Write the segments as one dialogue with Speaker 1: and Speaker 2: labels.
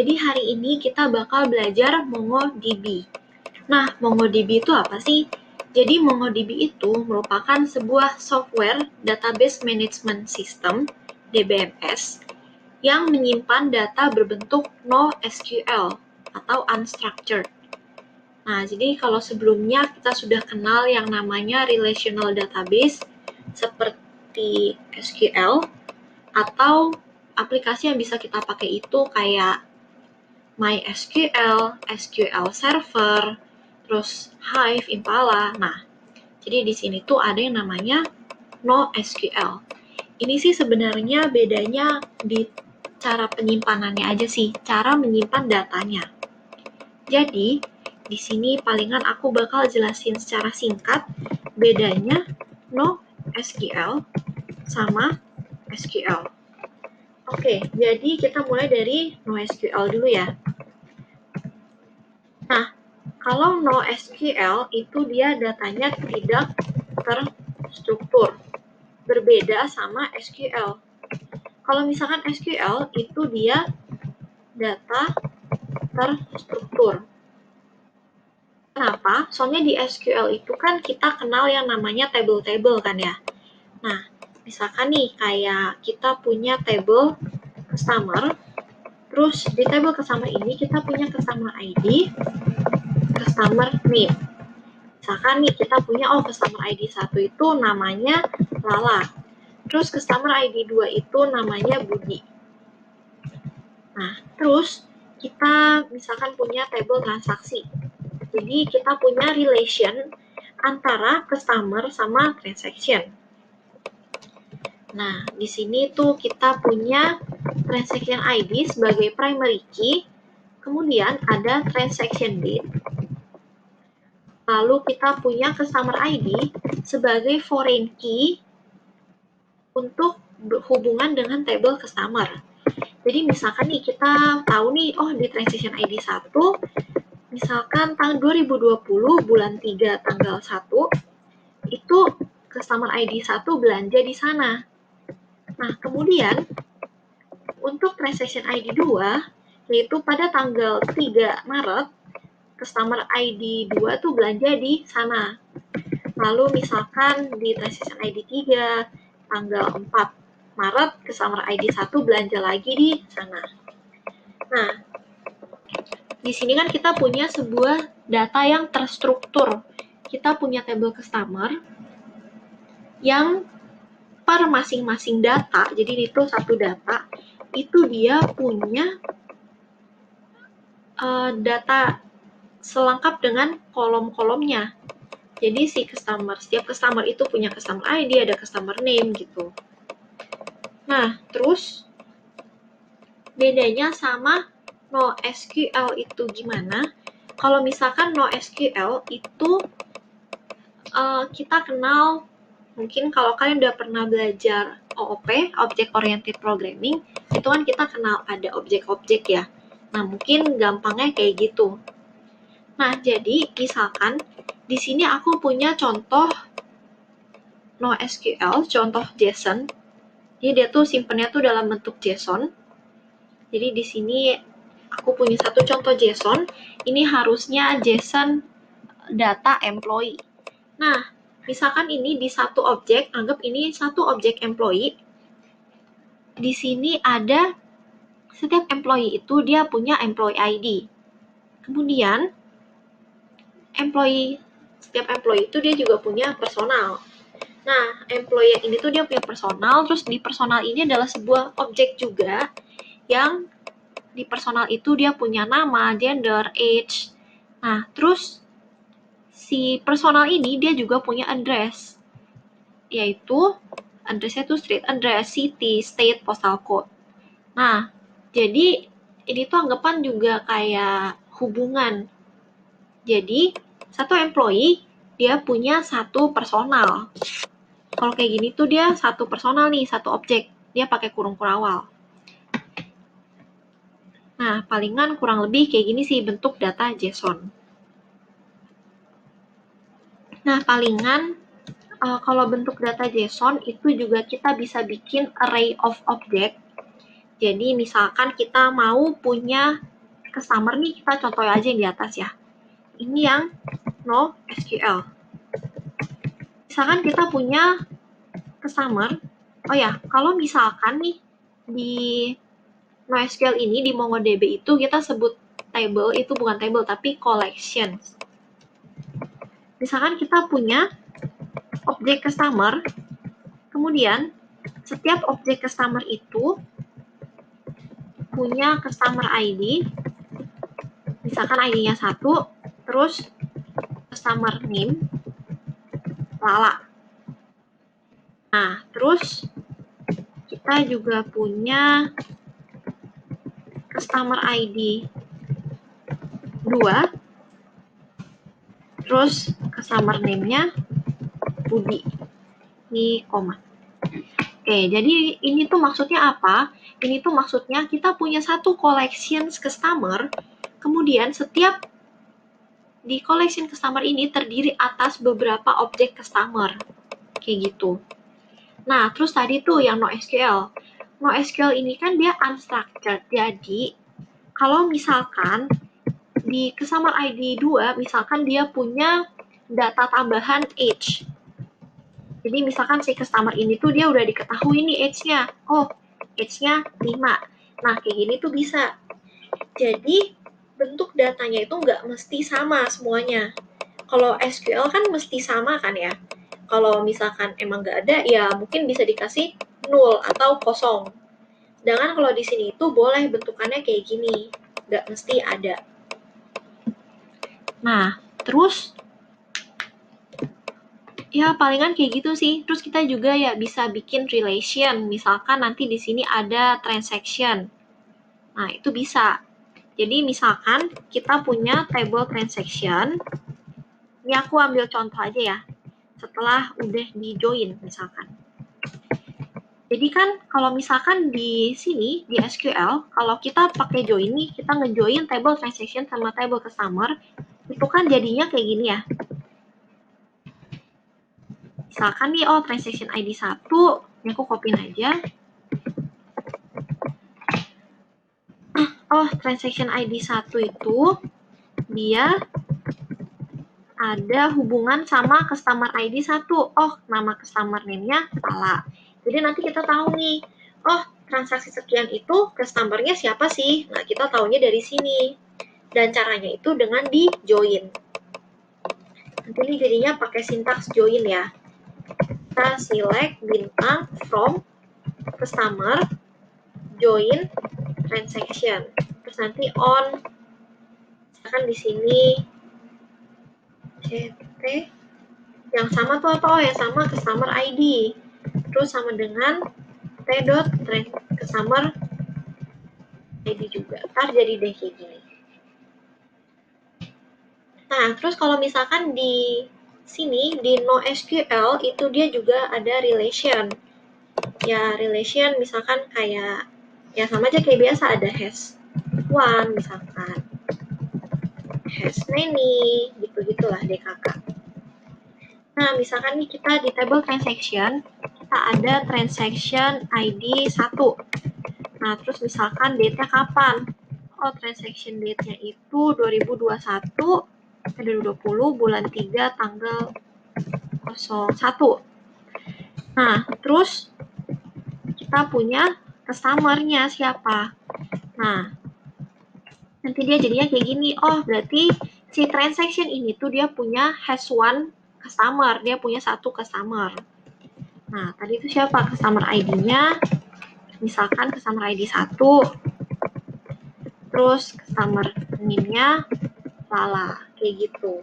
Speaker 1: Jadi hari ini kita bakal belajar MongoDB. Nah, MongoDB itu apa sih? Jadi MongoDB itu merupakan sebuah software database management system (DBMS) yang menyimpan data berbentuk NoSQL atau unstructured. Nah, jadi kalau sebelumnya kita sudah kenal yang namanya relational database seperti SQL, atau aplikasi yang bisa kita pakai itu kayak MySQL, SQL Server, terus Hive, Impala. Nah, jadi di sini tuh ada yang namanya NoSQL. Ini sih sebenarnya bedanya di cara penyimpanannya aja sih, cara menyimpan datanya. Jadi, di sini palingan aku bakal jelasin secara singkat bedanya NoSQL sama SQL. Oke, jadi kita mulai dari NoSQL dulu ya. Nah, kalau NoSQL itu dia datanya tidak terstruktur, berbeda sama SQL. Kalau misalkan SQL itu dia data terstruktur. Kenapa? Soalnya di SQL itu kan kita kenal yang namanya table-table kan ya. Nah, misalkan nih kayak kita punya table customer, terus di table customer ini kita punya customer ID, customer name. Misalkan nih kita punya customer ID 1 itu namanya Lala. Terus customer ID 2 itu namanya Budi. Nah, terus kita misalkan punya table transaksi. Jadi kita punya relation antara customer sama transaction. Nah, di sini tuh kita punya transaction ID sebagai primary key, kemudian ada transaction date. Lalu kita punya customer ID sebagai foreign key untuk berhubungan dengan table customer. Jadi misalkan nih kita tahu nih, di transaction ID 1, misalkan tahun 2020 bulan 3 tanggal 1, itu customer ID 1 belanja di sana. Nah, kemudian untuk transaction ID 2, yaitu pada tanggal 3 Maret, customer ID 2 tuh belanja di sana. Lalu misalkan di transaction ID 3, tanggal 4 Maret, customer ID 1 belanja lagi di sana. Nah, di sini kan kita punya sebuah data yang terstruktur. Kita punya table customer yang per masing-masing data, jadi itu satu data, itu dia punya data selengkap dengan kolom-kolomnya. Jadi setiap customer itu punya customer ID, ada customer name gitu. Nah, terus bedanya sama NoSQL itu gimana? Kalau misalkan NoSQL itu kita kenal, mungkin kalau kalian udah pernah belajar OOP, Object Oriented Programming, itu kan kita kenal ada objek-objek ya. Nah, mungkin gampangnya kayak gitu. Nah, jadi misalkan di sini aku punya contoh NoSQL, contoh JSON. Jadi dia tuh simpennya tuh dalam bentuk JSON. Jadi di sini aku punya satu contoh JSON. Ini harusnya JSON data employee. Nah, misalkan ini di satu objek, anggap ini satu objek employee. Di sini ada setiap employee itu dia punya employee ID. Kemudian setiap employee itu dia juga punya personal. Nah, employee yang ini tuh dia punya personal, terus di personal ini adalah sebuah objek juga yang di personal itu dia punya nama, gender, age. Nah, terus si personal ini dia juga punya address, yaitu addressnya tuh street address, city, state, postal code. Nah, jadi ini tuh anggapan juga kayak hubungan. Jadi, satu employee dia punya satu personal. Kalau kayak gini tuh dia satu personal nih, satu objek. Dia pakai kurung kurawal. Nah, palingan kurang lebih kayak gini sih bentuk data JSON. Nah, palingan kalau bentuk data JSON itu juga kita bisa bikin array of object. Jadi misalkan kita mau punya customer nih, kita contoh aja yang di atas ya. Ini yang NoSQL. Misalkan kita punya customer, oh ya, kalau misalkan nih di NoSQL ini, di MongoDB itu kita sebut table, itu bukan table, tapi collections. Misalkan kita punya objek customer, kemudian setiap objek customer itu punya customer ID, misalkan ID-nya 1, terus customer name, Lala. Nah, terus kita juga punya customer ID 2, terus customer name-nya Budi. Ini koma. Oke, jadi ini tuh maksudnya apa? Ini tuh maksudnya kita punya satu collections customer, kemudian setiap di collection customer ini terdiri atas beberapa objek customer. Kayak gitu. Nah, terus tadi tuh yang NoSQL. NoSQL ini kan dia unstructured. Jadi, kalau misalkan di customer ID 2, misalkan dia punya data tambahan age. Jadi misalkan si customer ini tuh dia udah diketahui nih age-nya. Oh, age-nya 5. Nah, kayak gini tuh bisa. Jadi, bentuk datanya itu nggak mesti sama semuanya. Kalau SQL kan mesti sama kan ya. Kalau misalkan emang nggak ada, ya mungkin bisa dikasih 0 atau kosong. Sedangkan kalau di sini itu boleh bentukannya kayak gini. Nggak mesti ada. Nah, terus ya palingan kayak gitu sih. Terus kita juga ya bisa bikin relation. Misalkan nanti di sini ada transaction. Nah, itu bisa. Jadi misalkan kita punya table transaction. Ini aku ambil contoh aja ya. Setelah udah di join misalkan. Jadi kan kalau misalkan di sini di SQL, kalau kita pakai join nih, kita ngejoin table transaction sama table customer, itu kan jadinya kayak gini ya. Misalkan nih, oh transaction ID 1, ini aku copy aja. Oh, transaction ID 1 itu dia ada hubungan sama customer ID 1. Oh, nama customer name-nya salah. Jadi nanti kita tahu nih, oh transaksi sekian itu customer-nya siapa sih? Nah, kita tahunya dari sini. Dan caranya itu dengan di join. Nanti ini jadinya pakai sintaks join ya. Kita select bintang from customer join transaction. Terus nanti on, misalkan di sini CT yang sama tuh apa? Oh, yang sama customer ID. Terus sama dengan t.customer ID juga. Ntar jadi deh kayak gini. Nah, terus kalau misalkan di sini di NoSQL itu dia juga ada relation. Ya, relation misalkan kayak ya sama aja kayak biasa, ada has one misalkan, has many, gitu-gitulah DKK. Nah, misalkan nih kita di table transaction, kita ada transaction ID 1. Nah, terus misalkan date-nya kapan? Oh, transaction date-nya itu 2021, 2020, bulan 3, tanggal 01. Nah, terus kita punya customer-nya siapa? Nah, nanti dia jadinya kayak gini. Oh, berarti si transaction ini tuh dia punya has one customer. Dia punya satu customer. Nah, tadi itu siapa customer ID-nya? Misalkan customer ID 1. Terus customer name-nya Lala. Kayak gitu.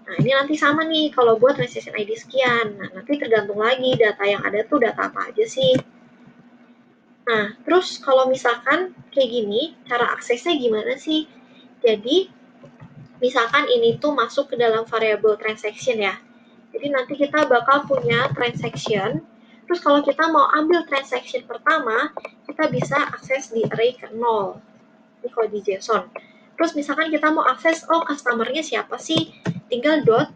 Speaker 1: Nah, ini nanti sama nih kalau buat transaction ID sekian. Nah, nanti tergantung lagi data yang ada tuh data apa aja sih. Nah, terus kalau misalkan kayak gini, cara aksesnya gimana sih? Jadi, misalkan ini tuh masuk ke dalam variable transaction ya. Jadi nanti kita bakal punya transaction. Terus kalau kita mau ambil transaction pertama, kita bisa akses di array ke 0. Ini kalau di JSON. Terus misalkan kita mau akses, oh customer-nya siapa sih? Tinggal dot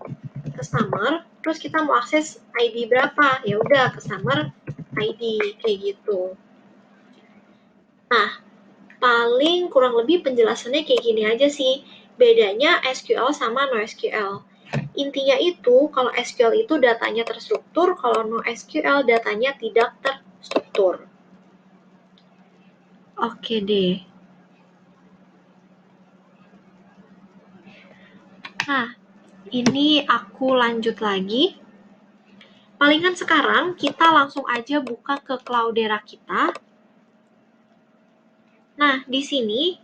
Speaker 1: customer, terus kita mau akses ID berapa? Ya udah customer ID kayak gitu. Nah, Paling kurang lebih penjelasannya kayak gini aja sih. Bedanya SQL sama NoSQL. Intinya itu, kalau SQL itu datanya terstruktur, kalau NoSQL datanya tidak terstruktur. Oke deh. Nah, ini aku lanjut lagi. Palingan sekarang kita langsung aja buka ke Cloudera kita. Nah, di sini,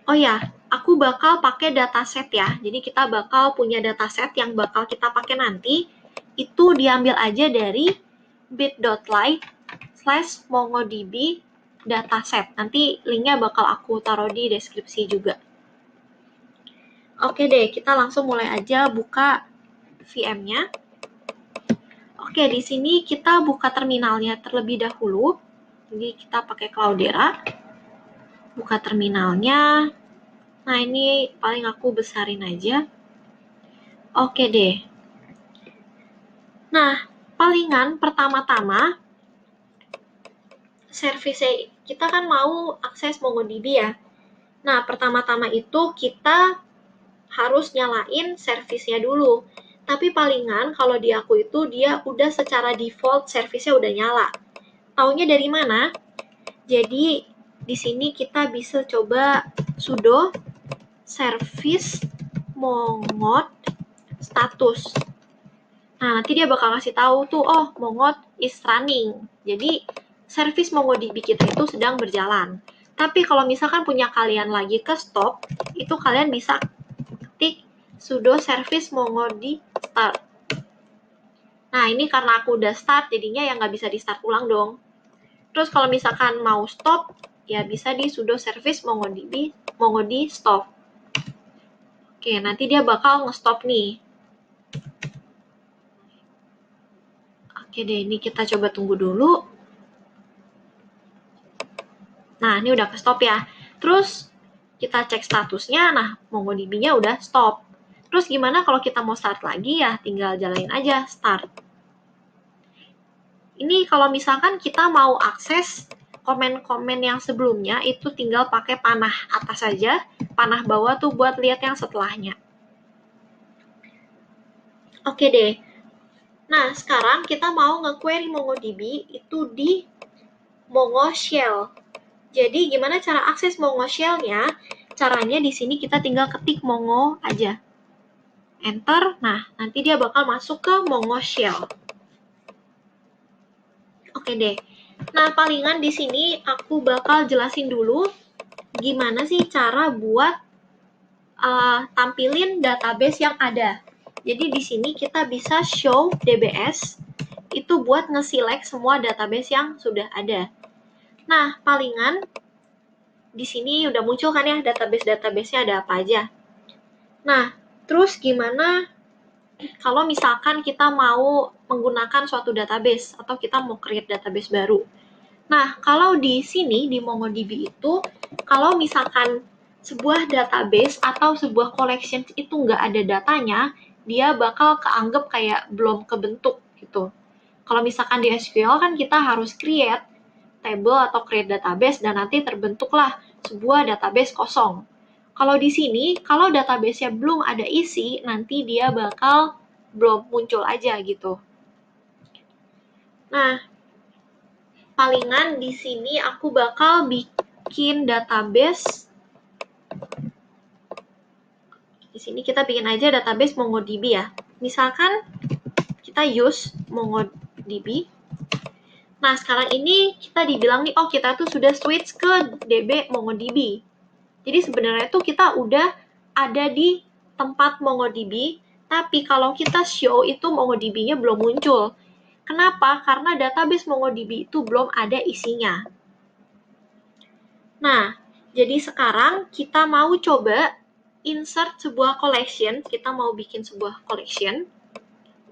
Speaker 1: oh ya, aku bakal pakai dataset ya. Jadi kita bakal punya dataset yang bakal kita pakai nanti. Itu diambil aja dari bit.ly/mongodb dataset. Nanti linknya bakal aku taruh di deskripsi juga. Oke deh, kita langsung mulai aja buka VM-nya. Oke, di sini kita buka terminalnya terlebih dahulu. Jadi kita pakai Cloudera. Buka terminalnya. Nah, ini paling aku besarin aja. Oke deh. Nah, palingan pertama-tama servisnya kita kan mau akses MongoDB ya. Nah, pertama-tama itu kita harus nyalain servisnya dulu. Tapi palingan kalau di aku itu dia udah secara default servisnya udah nyala. Taunya dari mana? Jadi di sini kita bisa coba sudo service mongo status. Nah, nanti dia bakal kasih tahu tuh, oh, Mongo is running. Jadi, service MongoDB kita itu sedang berjalan. Tapi kalau misalkan punya kalian lagi ke stop, itu kalian bisa ketik sudo service mongodb start. Nah, ini karena aku udah start, jadinya ya nggak bisa di start ulang dong. Terus kalau misalkan mau stop, ya bisa di sudo service mongodb stop. Oke, nanti dia bakal nge-stop nih. Oke deh, ini kita coba tunggu dulu. Nah, ini udah ke-stop ya. Terus kita cek statusnya, nah MongoDB-nya udah stop. Terus gimana kalau kita mau start lagi ya, tinggal jalanin aja start. Ini kalau misalkan kita mau akses komen-komen yang sebelumnya, itu tinggal pakai panah atas saja, panah bawah tuh buat lihat yang setelahnya. Oke deh. Nah, sekarang kita mau nge-query MongoDB itu di Mongo Shell. Jadi gimana cara akses Mongo Shell-nya? Caranya di sini kita tinggal ketik Mongo aja. Enter, nah nanti dia bakal masuk ke Mongo Shell. Oke deh. Nah, palingan di sini aku bakal jelasin dulu gimana sih cara buat tampilin database yang ada. Jadi di sini kita bisa show DBS itu buat nge-select semua database yang sudah ada. Nah, palingan di sini udah muncul kan ya database-database-nya ada apa aja. Nah, terus gimana kalau misalkan kita mau menggunakan suatu database atau kita mau create database baru. Nah, kalau di sini di MongoDB itu, kalau misalkan sebuah database atau sebuah collection itu nggak ada datanya, dia bakal keanggap kayak belum kebentuk gitu. Kalau misalkan di SQL kan kita harus create table atau create database dan nanti terbentuklah sebuah database kosong. Kalau di sini, kalau database-nya belum ada isi, nanti dia bakal belum muncul aja gitu. Nah, palingan di sini aku bakal bikin database. Di sini kita bikin aja database MongoDB ya. Misalkan kita use MongoDB. Nah, sekarang ini kita dibilang nih, oh kita tuh sudah switch ke DB MongoDB. Jadi sebenarnya tuh kita udah ada di tempat MongoDB, tapi kalau kita show itu MongoDB-nya belum muncul. Kenapa? Karena database MongoDB itu belum ada isinya. Nah, jadi sekarang kita mau coba insert sebuah collection. Kita mau bikin sebuah collection.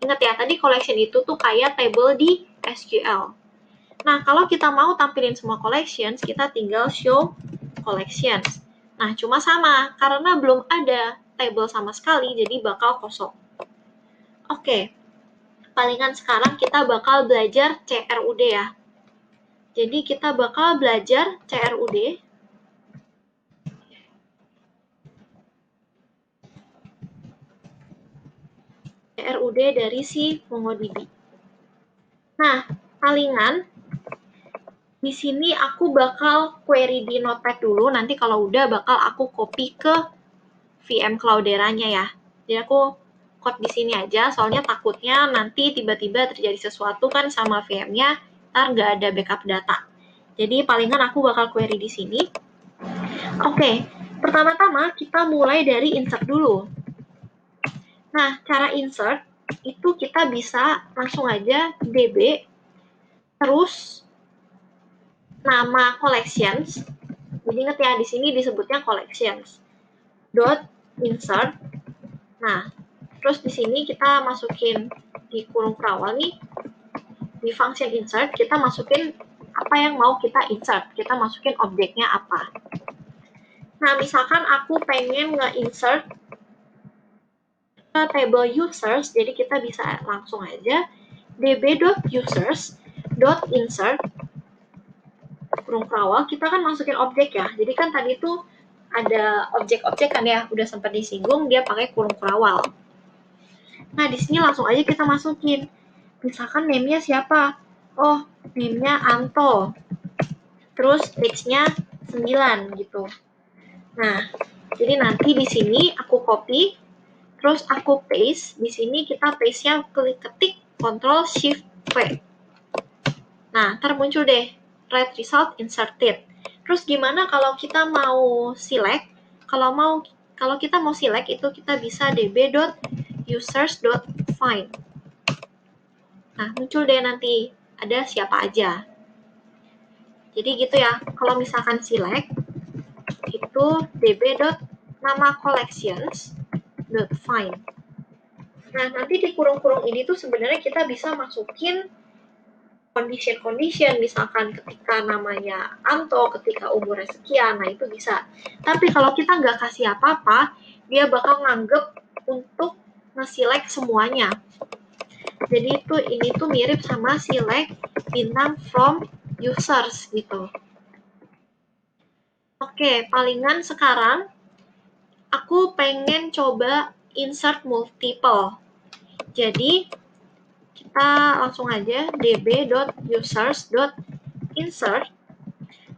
Speaker 1: Ingat ya, tadi collection itu tuh kayak table di SQL. Nah, kalau kita mau tampilin semua collections, kita tinggal show collections. Nah, cuma sama, karena belum ada table sama sekali, jadi bakal kosong. Oke, palingan sekarang kita bakal belajar CRUD ya. Jadi kita bakal belajar CRUD. RUD dari si MongoDB. Nah, palingan di sini aku bakal query di Notepad dulu, nanti kalau udah bakal aku copy ke VM Cloudera-nya ya. Jadi aku code di sini aja, soalnya takutnya nanti tiba-tiba terjadi sesuatu kan sama VM-nya, ntar nggak ada backup data. Jadi palingan aku bakal query di sini. Oke, pertama-tama kita mulai dari insert dulu. Nah, cara insert itu kita bisa langsung aja db, terus nama collections. Jadi ingat ya, di sini disebutnya collections. Dot insert. Nah, terus di sini kita masukin di kurung perawal nih, di function insert kita masukin apa yang mau kita insert. Kita masukin objeknya apa. Nah, misalkan aku pengen nge-insert ke table users, jadi kita bisa langsung aja db.users.insert kurung perawal, kita kan masukin objek ya. Jadi kan tadi tuh ada objek-objek kan ya, udah sempat disinggung dia pakai kurung perawal. Nah, di sini langsung aja kita masukin. Misalkan name-nya siapa? Oh, name-nya Anto. Terus age-nya 9 gitu. Nah, jadi nanti di sini aku copy, terus aku paste. Di sini kita paste-nya ketik Ctrl Shift V. Nah, ntar muncul deh red result inserted. Terus gimana kalau kita mau select? Kalau kita mau select itu kita bisa db.users.find. Nah, muncul deh nanti ada siapa aja. Jadi gitu ya. Kalau misalkan select itu db.nama collections.find. Nah, nanti di kurung-kurung ini tuh sebenarnya kita bisa masukin condition, misalkan ketika namanya Anto, ketika umurnya sekian, nah itu bisa. Tapi kalau kita nggak kasih apa-apa, dia bakal nganggep untuk nge-select semuanya. Jadi ini tuh mirip sama select bintang from users gitu. Oke, palingan sekarang aku pengen coba insert multiple. Jadi kita langsung aja db.users.insert.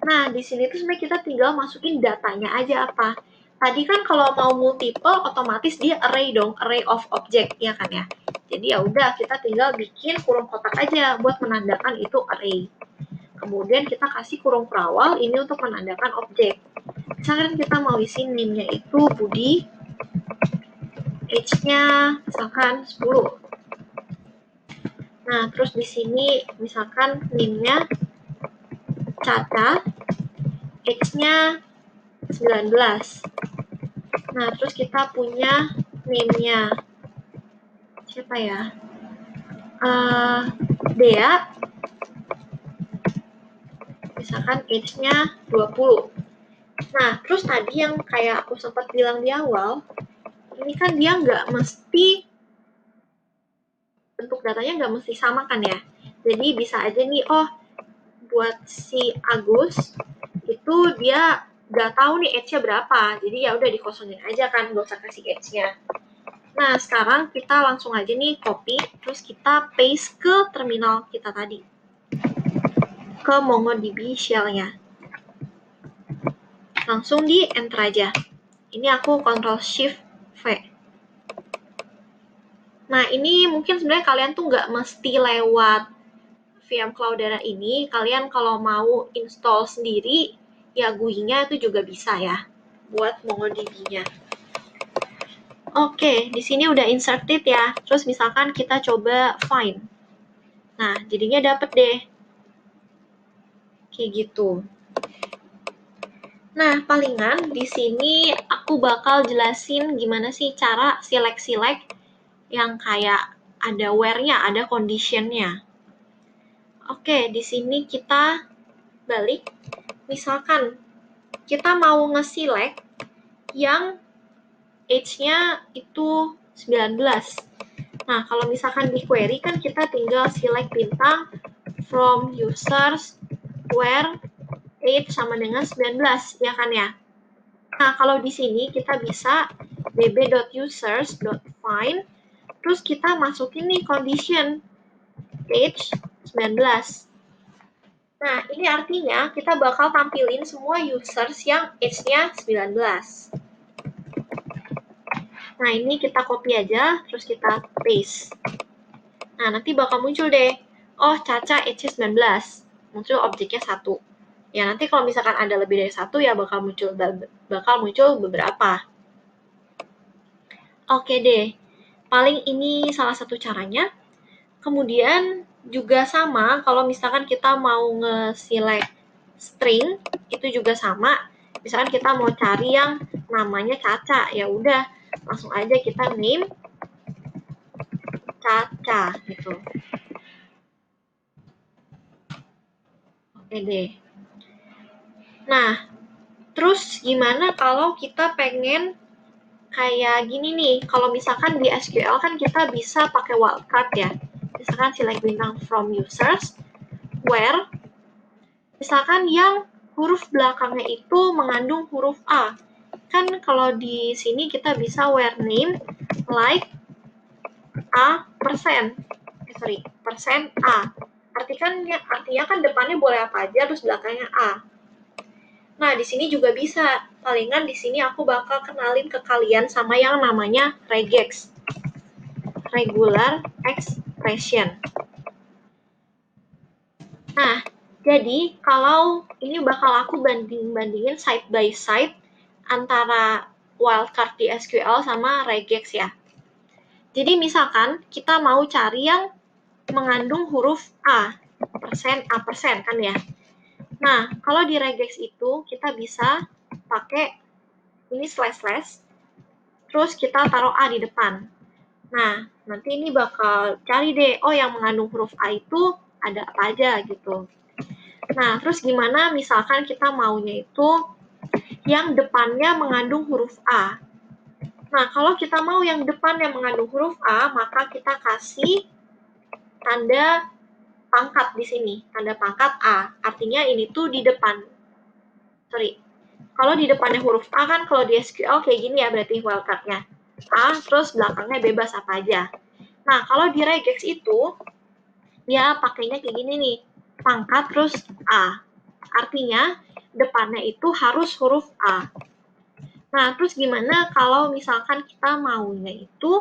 Speaker 1: Nah, di sini tuh sebenarnya kita tinggal masukin datanya aja apa. Tadi kan kalau mau multiple, otomatis dia array dong, array of object, ya kan ya. Jadi ya udah, kita tinggal bikin kurung kotak aja buat menandakan itu array. Kemudian kita kasih kurung perawal, ini untuk menandakan objek. Misalkan kita mau isi name-nya itu Budi, age-nya misalkan 10. Nah, terus di sini misalkan name-nya Caca, age-nya 19. Nah, terus kita punya name-nya siapa ya? Dea, misalkan age-nya 20. Nah, terus tadi yang kayak aku sempat bilang di awal, ini kan dia nggak mesti bentuk datanya nggak mesti sama kan ya. Jadi bisa aja nih, oh buat si Agus itu dia nggak tahu nih age-nya berapa. Jadi ya udah dikosongin aja kan, nggak usah kasih age-nya. Nah, sekarang kita langsung aja nih copy, terus kita paste ke terminal kita tadi. Ke MongoDB shell-nya. Langsung di enter aja. Ini aku Ctrl Shift V. Nah, ini mungkin sebenarnya kalian tuh nggak mesti lewat VM Cloudera ini. Kalian kalau mau install sendiri, ya GUI-nya itu juga bisa ya, buat MongoDB-nya. Oke, di sini udah inserted ya. Terus misalkan kita coba find. Nah, jadinya dapet deh. Kayak gitu. Nah, palingan di sini aku bakal jelasin gimana sih cara select-select yang kayak ada where-nya, ada condition-nya. Oke, di sini kita balik. Misalkan kita mau nge-select yang age-nya itu 19. Nah, kalau misalkan di query kan kita tinggal select bintang from users where age sama dengan 19, ya kan ya? Nah, kalau di sini kita bisa db.users.find Terus kita masukin nih condition age 19. Nah, ini artinya kita bakal tampilin semua users yang age-nya 19. Nah, ini kita copy aja, terus kita paste. Nah, nanti bakal muncul deh, oh Caca age-nya 19. Muncul objeknya 1. Ya, nanti kalau misalkan ada lebih dari 1, ya bakal muncul beberapa. Oke deh, paling ini salah satu caranya. Kemudian juga sama, kalau misalkan kita mau nge-select string, itu juga sama. Misalkan kita mau cari yang namanya Caca, ya udah langsung aja kita name Caca gitu. Oke deh. Nah, terus gimana kalau kita pengen kayak gini nih, kalau misalkan di SQL kan kita bisa pakai wildcard ya. Misalkan select bintang from users, where misalkan yang huruf belakangnya itu mengandung huruf A. Kan kalau di sini kita bisa where name like persen A. Artinya kan depannya boleh apa aja, terus belakangnya A. Nah, di sini juga bisa. Palingan di sini aku bakal kenalin ke kalian sama yang namanya regex. Regular expression. Nah, jadi kalau ini bakal aku bandingin side by side antara wildcard di SQL sama regex ya. Jadi misalkan kita mau cari yang mengandung huruf A persen kan ya. Nah, kalau di regex itu kita bisa pakai ini slash, terus kita taruh A di depan. Nah, nanti ini bakal cari deh, oh yang mengandung huruf A itu ada apa aja gitu. Nah, terus gimana misalkan kita maunya itu yang depannya mengandung huruf A. Nah, kalau kita mau yang depannya mengandung huruf A, maka kita kasih tanda pangkat di sini, tanda pangkat A. Artinya ini tuh di depan. Kalau di depannya huruf A kan kalau di SQL kayak gini ya berarti wildcard-nya. A, terus belakangnya bebas apa aja. Nah, kalau di regex itu, ya pakainya kayak gini nih, pangkat terus A. Artinya, depannya itu harus huruf A. Nah, terus gimana kalau misalkan kita maunya itu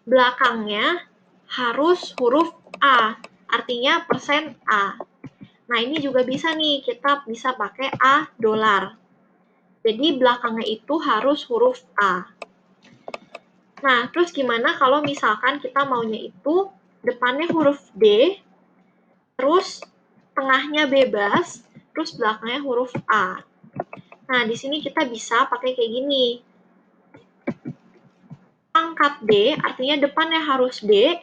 Speaker 1: belakangnya harus huruf A. Artinya persen A. Nah, ini juga bisa nih, kita bisa pakai A $. Jadi, belakangnya itu harus huruf A. Nah, terus gimana kalau misalkan kita maunya itu depannya huruf D, terus tengahnya bebas, terus belakangnya huruf A. Nah, di sini kita bisa pakai kayak gini. Pangkat D, artinya depannya harus D,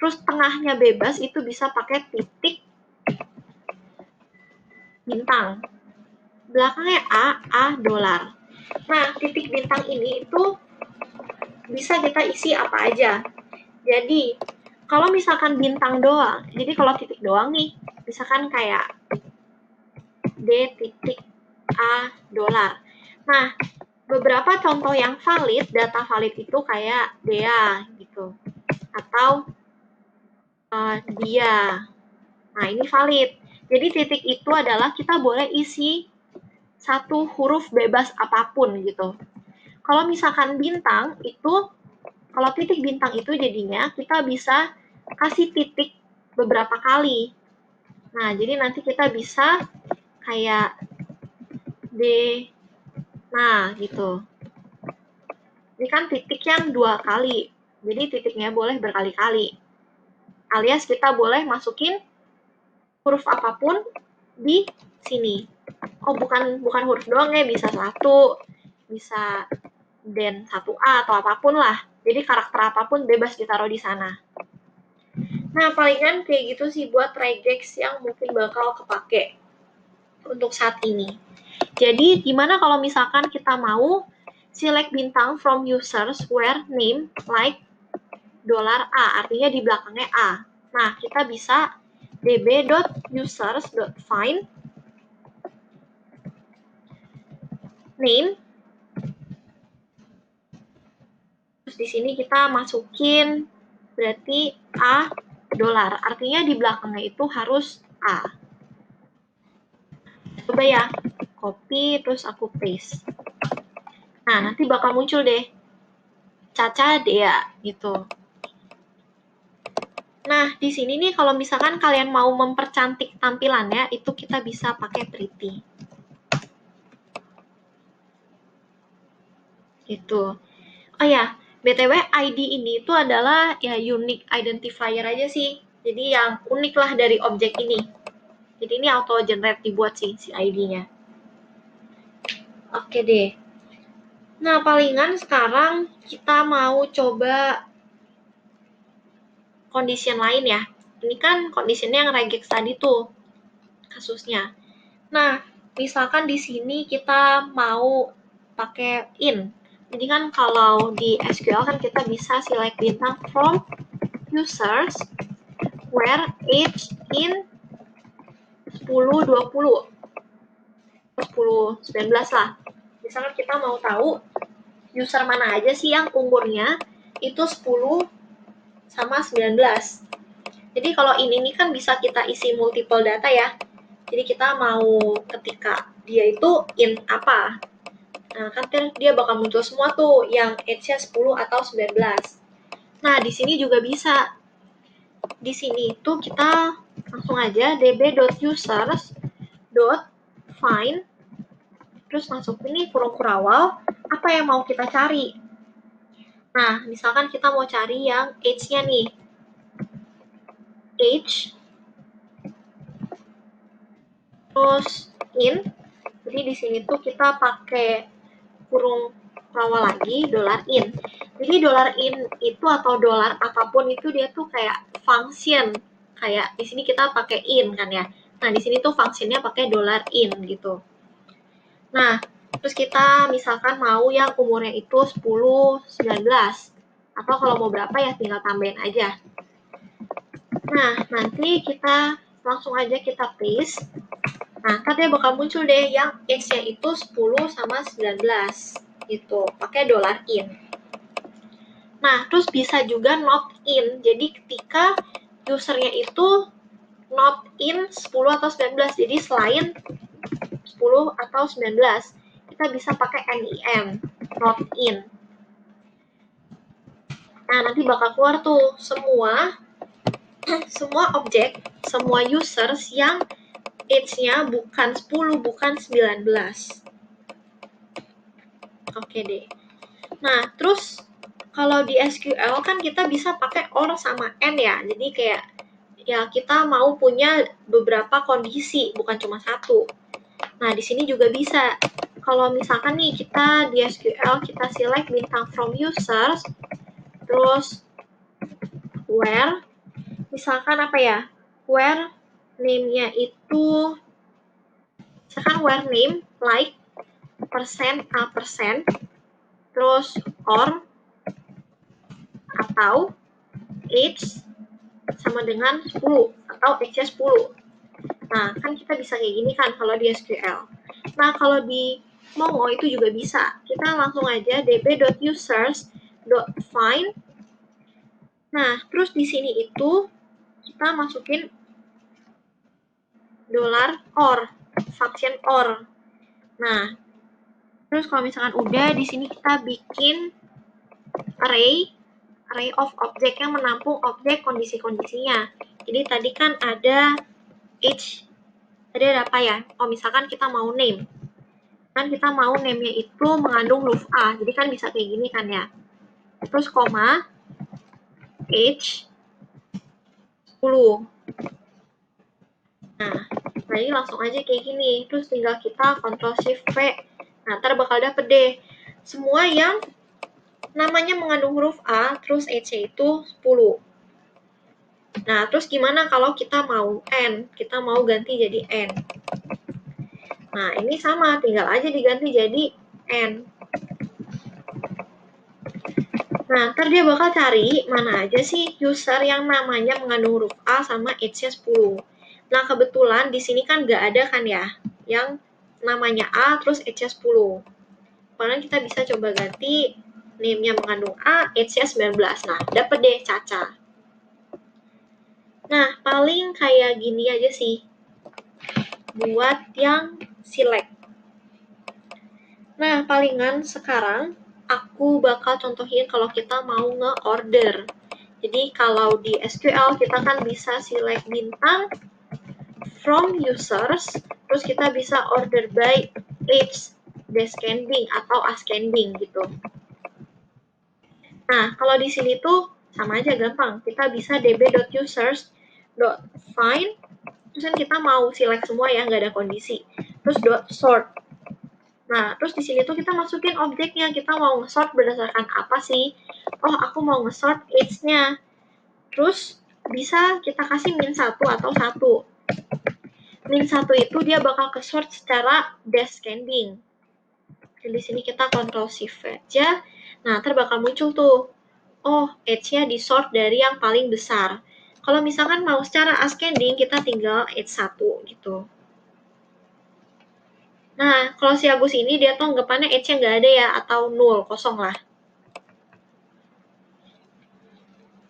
Speaker 1: terus tengahnya bebas, itu bisa pakai titik bintang. Belakangnya A $. Nah, titik bintang ini itu bisa kita isi apa aja. Jadi, kalau misalkan bintang doang, jadi kalau titik doang nih, misalkan kayak D titik A $. Nah, beberapa contoh yang valid, data valid itu kayak DEA gitu. Atau dia. Nah, ini valid. Jadi titik itu adalah kita boleh isi satu huruf bebas apapun gitu. Kalau misalkan bintang itu, kalau titik bintang itu jadinya kita bisa kasih titik beberapa kali. Nah, jadi nanti kita bisa kayak D, nah gitu. Ini kan titik yang 2 kali, jadi titiknya boleh berkali-kali. Alias kita boleh masukin huruf apapun di sini. Oh, bukan huruf doang ya, bisa 1, bisa dan 1A atau apapun lah. Jadi karakter apapun bebas ditaruh di sana. Nah, palingan kayak gitu sih buat regex yang mungkin bakal kepake untuk saat ini. Jadi, gimana kalau misalkan kita mau select bintang from users where name like $A, artinya di belakangnya A. Nah, kita bisa db.users.find name di sini kita masukin berarti A dolar. Artinya di belakangnya itu harus A. Coba ya, copy terus aku paste. Nah, nanti bakal muncul deh Caca Dea gitu. Nah, di sini nih kalau misalkan kalian mau mempercantik tampilannya, itu kita bisa pakai pretty. Gitu. Oh ya, BTW ID ini itu adalah ya unique identifier aja sih. Jadi yang unik lah dari objek ini. Jadi ini auto generate dibuat sih si ID-nya. Oke deh. Nah, palingan sekarang kita mau coba condition lain ya. Ini kan conditionnya yang regex tadi tuh kasusnya. Nah, misalkan di sini kita mau pakai in. Jadi kan kalau di SQL kan kita bisa select bintang from users where age in 10, 20, 10, 19 lah. Misalkan kita mau tahu user mana aja sih yang umurnya itu 10 sama 19. Jadi kalau ini kan bisa kita isi multiple data ya. Jadi kita mau ketika dia itu in apa. Nah, kan dia bakal muncul semua tuh yang age-nya 10 atau 19. Nah, di sini juga bisa. Di sini tuh kita langsung aja db.users.find terus masuk ini kurung kurawal apa yang mau kita cari. Nah, misalkan kita mau cari yang age-nya nih. Age terus in. Jadi di sini tuh kita pakai kurung kurawal lagi $in. Jadi $in itu atau dolar apapun itu dia tuh kayak function. Kayak di sini kita pakai in kan ya. Nah, di sini tuh functionnya pakai $in gitu. Nah, terus kita misalkan mau yang umurnya itu 10, 19. Atau kalau mau berapa ya tinggal tambahin aja. Nah, nanti kita langsung aja kita paste. Nah, kan dia bakal muncul deh yang age-nya itu 10 sama 19 gitu, pakai $in. Nah, terus bisa juga not in. Jadi ketika usernya itu not in 10 atau 19, jadi selain 10 atau 19, kita bisa pakai NIN, not in. Nah, nanti bakal keluar tuh semua objek, semua users yang age-nya bukan 10, bukan 19. Oke deh. Nah, terus kalau di SQL kan kita bisa pakai or sama and ya. Jadi kayak ya kita mau punya beberapa kondisi, bukan cuma satu. Nah, di sini juga bisa. Kalau misalkan nih kita di SQL kita select bintang from users, terus where, misalkan apa ya? Where name-nya itu, misalkan where name like persen a persen, terus or atau age sama dengan 10 atau age-nya 10. Nah, kan kita bisa kayak gini kan kalau di SQL. Nah, kalau di Mongo itu juga bisa. Kita langsung aja db.users.find. Nah, terus di sini itu kita masukin $or, function or. Nah, terus kalau misalkan udah, di sini kita bikin array of object yang menampung objek kondisi-kondisinya. Jadi tadi kan ada age, tadi ada apa ya? Oh, misalkan kita mau name. Kan kita mau name-nya itu mengandung huruf A. Jadi kan bisa kayak gini kan ya. Terus koma, age, 10. Nah, tadi langsung aja kayak gini. Terus tinggal kita Ctrl+Shift+V. Nah, ntar bakal dapet deh. Semua yang namanya mengandung huruf A, terus age-nya itu 10. Nah, terus gimana kalau kita mau N? Kita mau ganti jadi N. Nah, ini sama, tinggal aja diganti jadi N. Nah, ntar dia bakal cari mana aja sih user yang namanya mengandung huruf A sama age-nya 10. Nah, kebetulan di sini kan nggak ada kan ya, yang namanya A terus age-nya 10. Padahal kita bisa coba ganti name-nya mengandung A, age-nya 19. Nah, dapet deh Caca. Nah, paling kayak gini aja sih buat yang select. Nah, palingan sekarang aku bakal contohin kalau kita mau nge-order. Jadi, kalau di SQL kita kan bisa select bintang from users, terus kita bisa order by age, descending atau ascending gitu. Nah, kalau di sini tuh sama aja gampang. Kita bisa db.users.find, terus kan kita mau select semua ya, nggak ada kondisi. Terus .sort. Nah, terus di sini tuh kita masukin objeknya. Kita mau nge-sort berdasarkan apa sih? Oh, aku mau nge-sort age-nya. Terus bisa kita kasih min 1 atau 1. Min 1 itu dia bakal ke-sort secara descending. Dan di sini kita Ctrl Shift aja. Nah, ntar bakal muncul tuh. Oh, age-nya di-sort dari yang paling besar. Kalau misalkan mau secara ascending, kita tinggal age 1 gitu. Nah, kalau si Agus ini dia tuh anggapannya age-nya nggak ada ya, atau 0, kosong lah.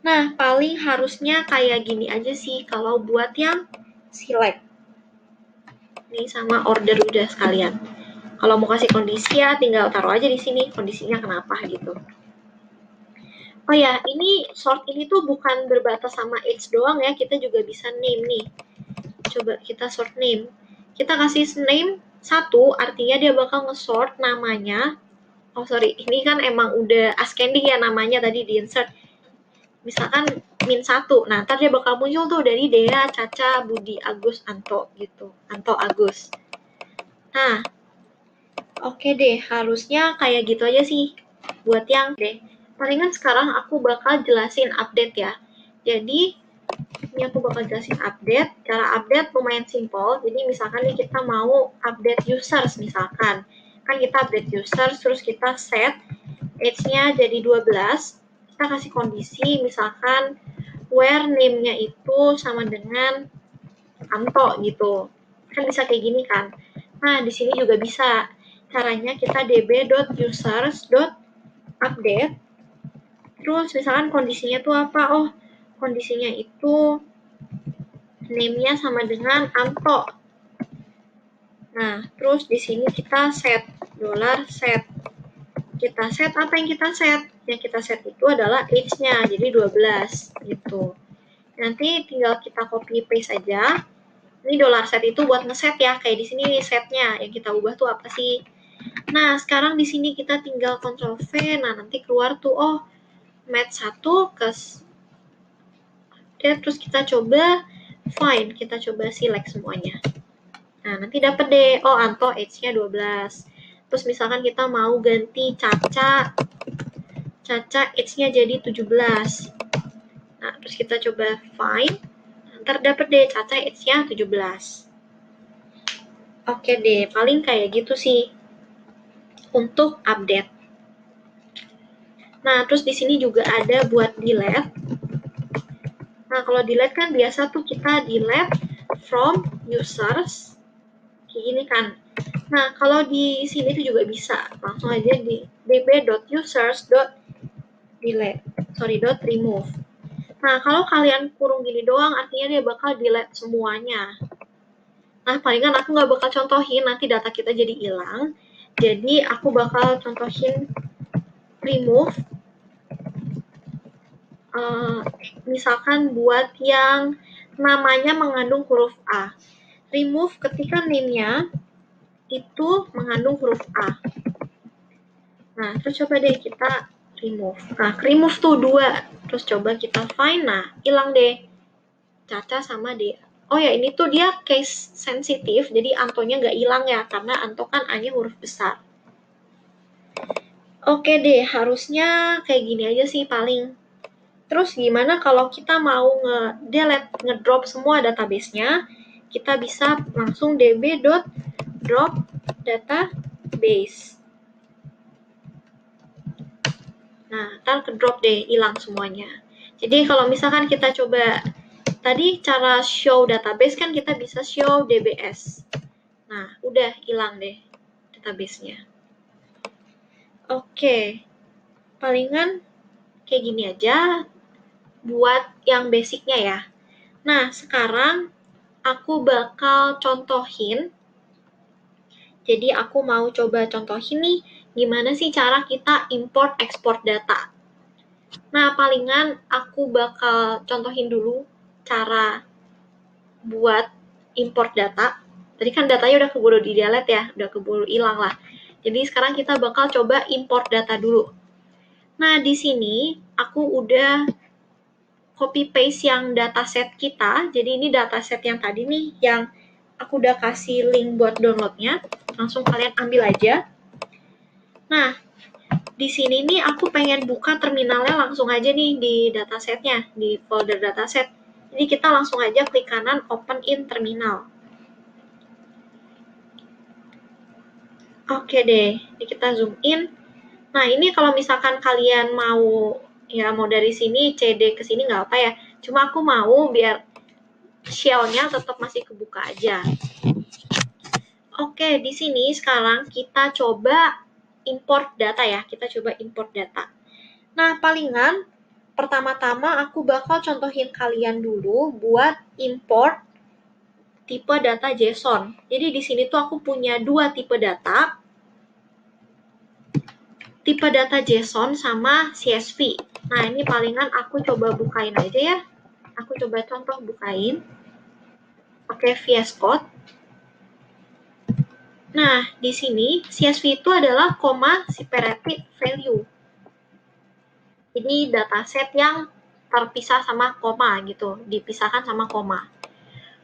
Speaker 1: Nah, paling harusnya kayak gini aja sih kalau buat yang select. Ini sama order udah sekalian. Kalau mau kasih kondisi ya tinggal taruh aja di sini kondisinya kenapa gitu. Oh ya, ini sort ini tuh bukan berbatas sama age doang ya, kita juga bisa name nih. Coba kita sort name. Kita kasih name 1, artinya dia bakal nge-sort namanya. Oh sorry, ini kan emang udah ascending ya namanya tadi di insert. Misalkan min 1, nah ntar dia bakal muncul tuh dari Dea, Caca, Budi, Agus, Anto gitu. Anto, Agus. Nah, oke deh, harusnya kayak gitu aja sih buat yang deh. Palingan sekarang aku bakal jelasin update ya. Jadi, ini aku bakal jelasin update. Cara update lumayan simple. Jadi, misalkan nih kita mau update users misalkan. Kan kita update users, terus kita set age-nya jadi 12. Kita kasih kondisi, misalkan where name-nya itu sama dengan Anto gitu. Kan bisa kayak gini kan. Nah, di sini juga bisa. Caranya kita db.users.update. Terus misalkan kondisinya tuh apa? Oh, kondisinya itu name-nya sama dengan Anto. Nah, terus di sini kita set $set. Kita set apa yang kita set? Yang kita set itu adalah age-nya, jadi 12 gitu. Nanti tinggal kita copy paste aja. Ini $set itu buat ngeset ya, kayak di sini nih setnya. Yang kita ubah tuh apa sih? Nah, sekarang di sini kita tinggal Ctrl V. Nah, nanti keluar tuh, oh, match 1 ke terus kita coba find, kita coba select semuanya. Nah, nanti dapat deh, oh Anto age-nya 12. Terus misalkan kita mau ganti Caca age-nya jadi 17. Nah, terus kita coba find, ntar dapat deh Caca age-nya 17. Oke deh, paling kayak gitu sih untuk update. Nah, terus di sini juga ada buat delete. Nah, kalau delete kan biasa tuh kita delete from users. Kayak gini kan. Nah, kalau di sini tuh juga bisa. Langsung aja di db.users.remove. Nah, kalau kalian kurung gini doang, artinya dia bakal delete semuanya. Nah, palingan aku nggak bakal contohin, nanti data kita jadi hilang. Jadi, aku bakal contohin remove. Misalkan buat yang namanya mengandung huruf A. Remove ketika name-nya itu mengandung huruf A. Nah, terus coba deh kita remove. Nah, remove tuh 2. Terus coba kita find, nah, hilang deh. Caca sama D. Oh ya, ini tuh dia case sensitif, jadi Antonya nggak hilang ya, karena Anto kan A-nya huruf besar. Oke deh, harusnya kayak gini aja sih paling. Terus gimana kalau kita mau nge-delete, ngedrop semua database-nya, kita bisa langsung db.drop database. Nah, ntar ke-drop deh, hilang semuanya. Jadi kalau misalkan kita coba, tadi cara show database kan kita bisa show DBS. Nah, udah hilang deh database-nya. Oke. palingan kayak gini aja buat yang basicnya ya. Nah, sekarang aku bakal contohin. Jadi aku mau coba contohin nih, gimana sih cara kita import export data. Nah, palingan aku bakal contohin dulu cara buat import data. Tadi kan datanya udah keburu di delete ya, udah keburu hilang lah. Jadi sekarang kita bakal coba import data dulu. Nah, di sini aku udah copy paste yang dataset kita. Jadi ini dataset yang tadi nih, yang aku udah kasih link buat downloadnya. Langsung kalian ambil aja. Nah, di sini nih aku pengen buka terminalnya langsung aja nih di datasetnya, di folder dataset. Jadi kita langsung aja klik kanan open in terminal. Oke deh, ini kita zoom in. Nah, ini kalau misalkan kalian mau dari sini CD ke sini nggak apa ya. Cuma aku mau biar shell-nya tetap masih kebuka aja. Oke, di sini sekarang kita coba import data ya. Kita coba import data. Nah, palingan pertama-tama aku bakal contohin kalian dulu buat import tipe data JSON. Jadi di sini tuh aku punya dua tipe data JSON sama CSV. Nah, ini palingan aku coba bukain aja ya. Aku coba contoh bukain. Pakai VS Code. Nah, di sini CSV itu adalah separated value. Ini dataset yang terpisah sama koma gitu, dipisahkan sama koma.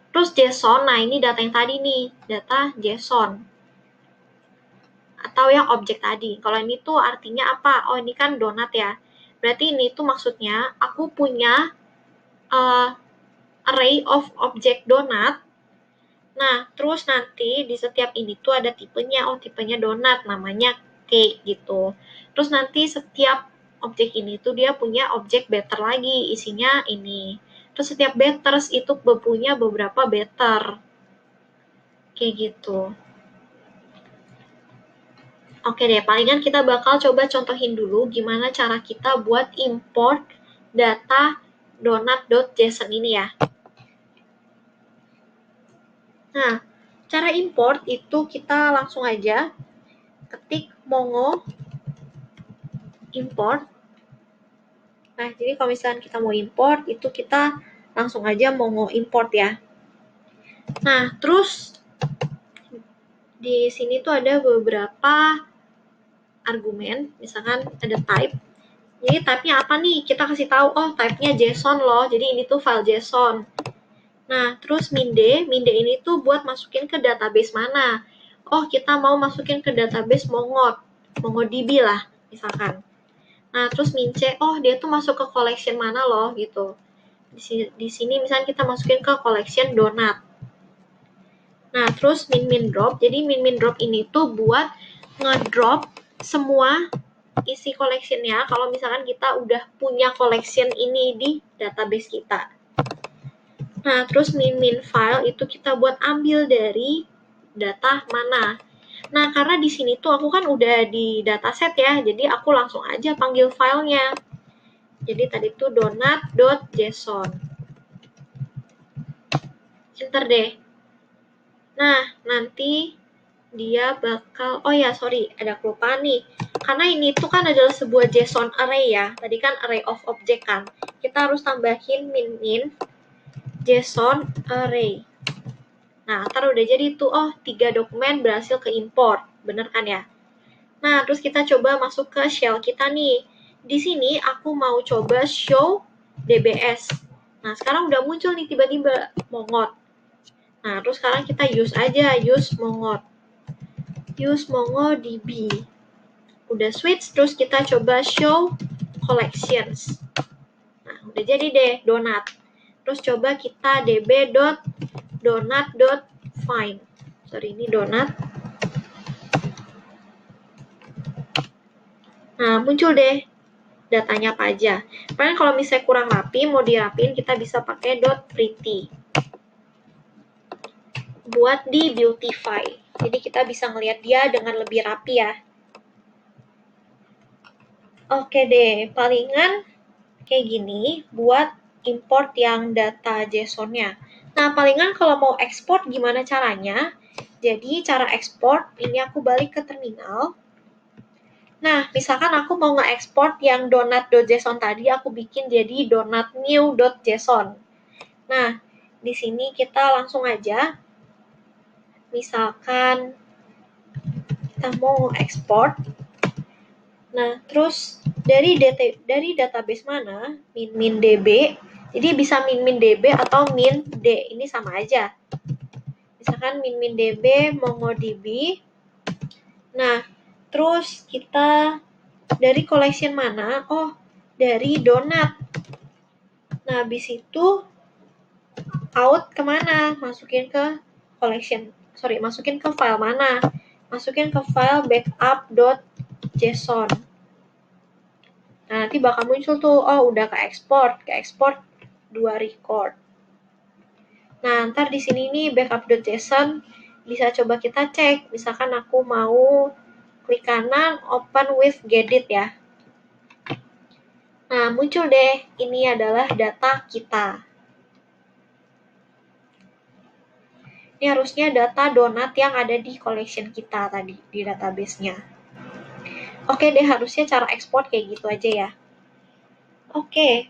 Speaker 1: Terus JSON, nah ini data yang tadi nih, data JSON. Atau yang objek tadi. Kalau ini tuh artinya apa? Oh, ini kan donat ya. Berarti ini tuh maksudnya aku punya array of object donat. Nah, terus nanti di setiap ini tuh ada tipenya. Oh, tipenya donat, namanya cake gitu. Terus nanti setiap objek ini tuh dia punya objek better lagi, isinya ini. Terus setiap betters itu punya beberapa better. Kayak gitu. Oke deh, palingan kita bakal coba contohin dulu gimana cara kita buat import data donat.json ini ya. Nah, cara import itu kita langsung aja ketik mongo import. Nah, jadi kalau misalnya kita mau import, itu kita langsung aja mongo import ya. Nah, terus di sini tuh ada beberapa argumen, misalkan ada type. Jadi type-nya apa nih? Kita kasih tahu, oh type-nya JSON loh, jadi ini tuh file JSON. Nah, terus minde ini tuh buat masukin ke database mana? Oh, kita mau masukin ke database MongoDB lah, misalkan. Nah, terus mince, oh dia tuh masuk ke collection mana loh, gitu. Di sini misalnya kita masukin ke collection donat. Nah, terus min drop. Jadi min drop ini tuh buat ngedrop semua isi collection-nya kalau misalkan kita udah punya collection ini di database kita. Nah, terus min file itu kita buat ambil dari data mana. Nah, karena di sini tuh aku kan udah di dataset ya, jadi aku langsung aja panggil filenya. Jadi tadi tuh donat.json. Enter deh. Nah, nanti dia bakal, oh ya sorry, ada kelupaan nih. Karena ini tuh kan adalah sebuah JSON array ya. Tadi kan array of object kan. Kita harus tambahin min JSON array. Nah, ntar udah jadi tuh, oh 3 dokumen berhasil ke import. Bener kan ya? Nah, terus kita coba masuk ke shell kita nih. Di sini aku mau coba show DBS. Nah, sekarang udah muncul nih tiba-tiba mongot. Nah, terus sekarang kita use aja, use mongot. Use MongoDB. Udah switch, terus kita coba show collections. Nah, udah jadi deh, donat. Terus coba kita db.donat.find. Sorry, ini donat. Nah, muncul deh datanya apa aja. Paling kalau misalnya kurang rapi, mau dirapiin, kita bisa pakai .pretty. Buat di beautify. Jadi kita bisa ngelihat dia dengan lebih rapi ya. Oke deh, palingan kayak gini buat import yang data JSON-nya. Nah, palingan kalau mau ekspor gimana caranya? Jadi, cara ekspor, ini aku balik ke terminal. Nah, misalkan aku mau nge-export yang donut.json tadi, aku bikin jadi donutnew.json. Nah, di sini kita langsung aja, misalkan kita mau export. Nah, terus dari database mana? Min db. Jadi bisa min db atau min d. Ini sama aja. Misalkan min db mongodb. Nah, terus kita dari collection mana? Oh, dari donut. Nah, habis itu out kemana? Masukin ke collection. Masukin ke file mana? Masukin ke file backup.json. Nah, nanti bakal muncul tuh, oh udah ke ekspor 2 record. Nah, ntar di sini nih backup.json bisa coba kita cek. Misalkan aku mau klik kanan, open with gedit ya. Nah, muncul deh, ini adalah data kita. Ini harusnya data donut yang ada di collection kita tadi, di database-nya. Oke deh, harusnya cara ekspor kayak gitu aja ya. Oke,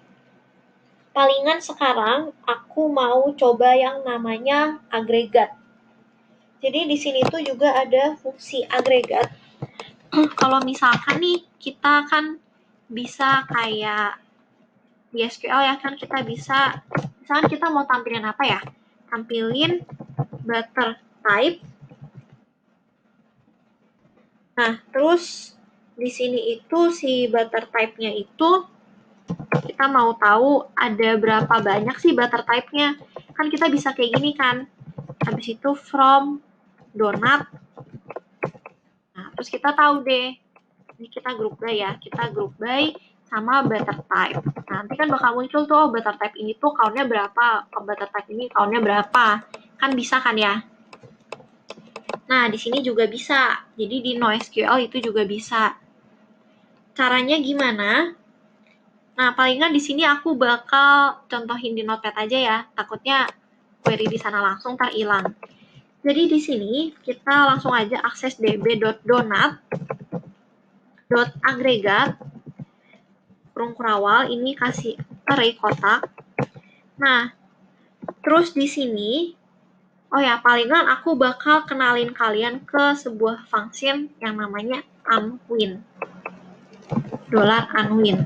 Speaker 1: palingan sekarang aku mau coba yang namanya agregat. Jadi di sini tuh juga ada fungsi agregat. Kalau misalkan nih kita kan bisa kayak di SQL ya kan kita bisa, misalkan kita mau tampilin apa ya? Tampilin butter type. Nah, terus di sini itu si butter type-nya itu kita mau tahu ada berapa banyak sih butter type-nya. Kan kita bisa kayak gini kan. Habis itu from donut. Nah, terus kita tahu deh. Ini kita group by ya. Kita group by sama butter type. Nah, nanti kan bakal muncul tuh, oh, butter type ini tuh count-nya berapa. Butter type ini count-nya berapa. Kan bisa kan ya. Nah, di sini juga bisa. Jadi di NoSQL itu juga bisa. Caranya gimana? Nah, palingan di sini aku bakal contohin di Notepad aja ya. Takutnya query di sana langsung terhilang. Jadi di sini kita langsung aja akses db.donut.agregat kurung kurawal, ini kasih array kotak. Nah, terus di sini, oh ya, palingan aku bakal kenalin kalian ke sebuah function yang namanya unwin. $unwin.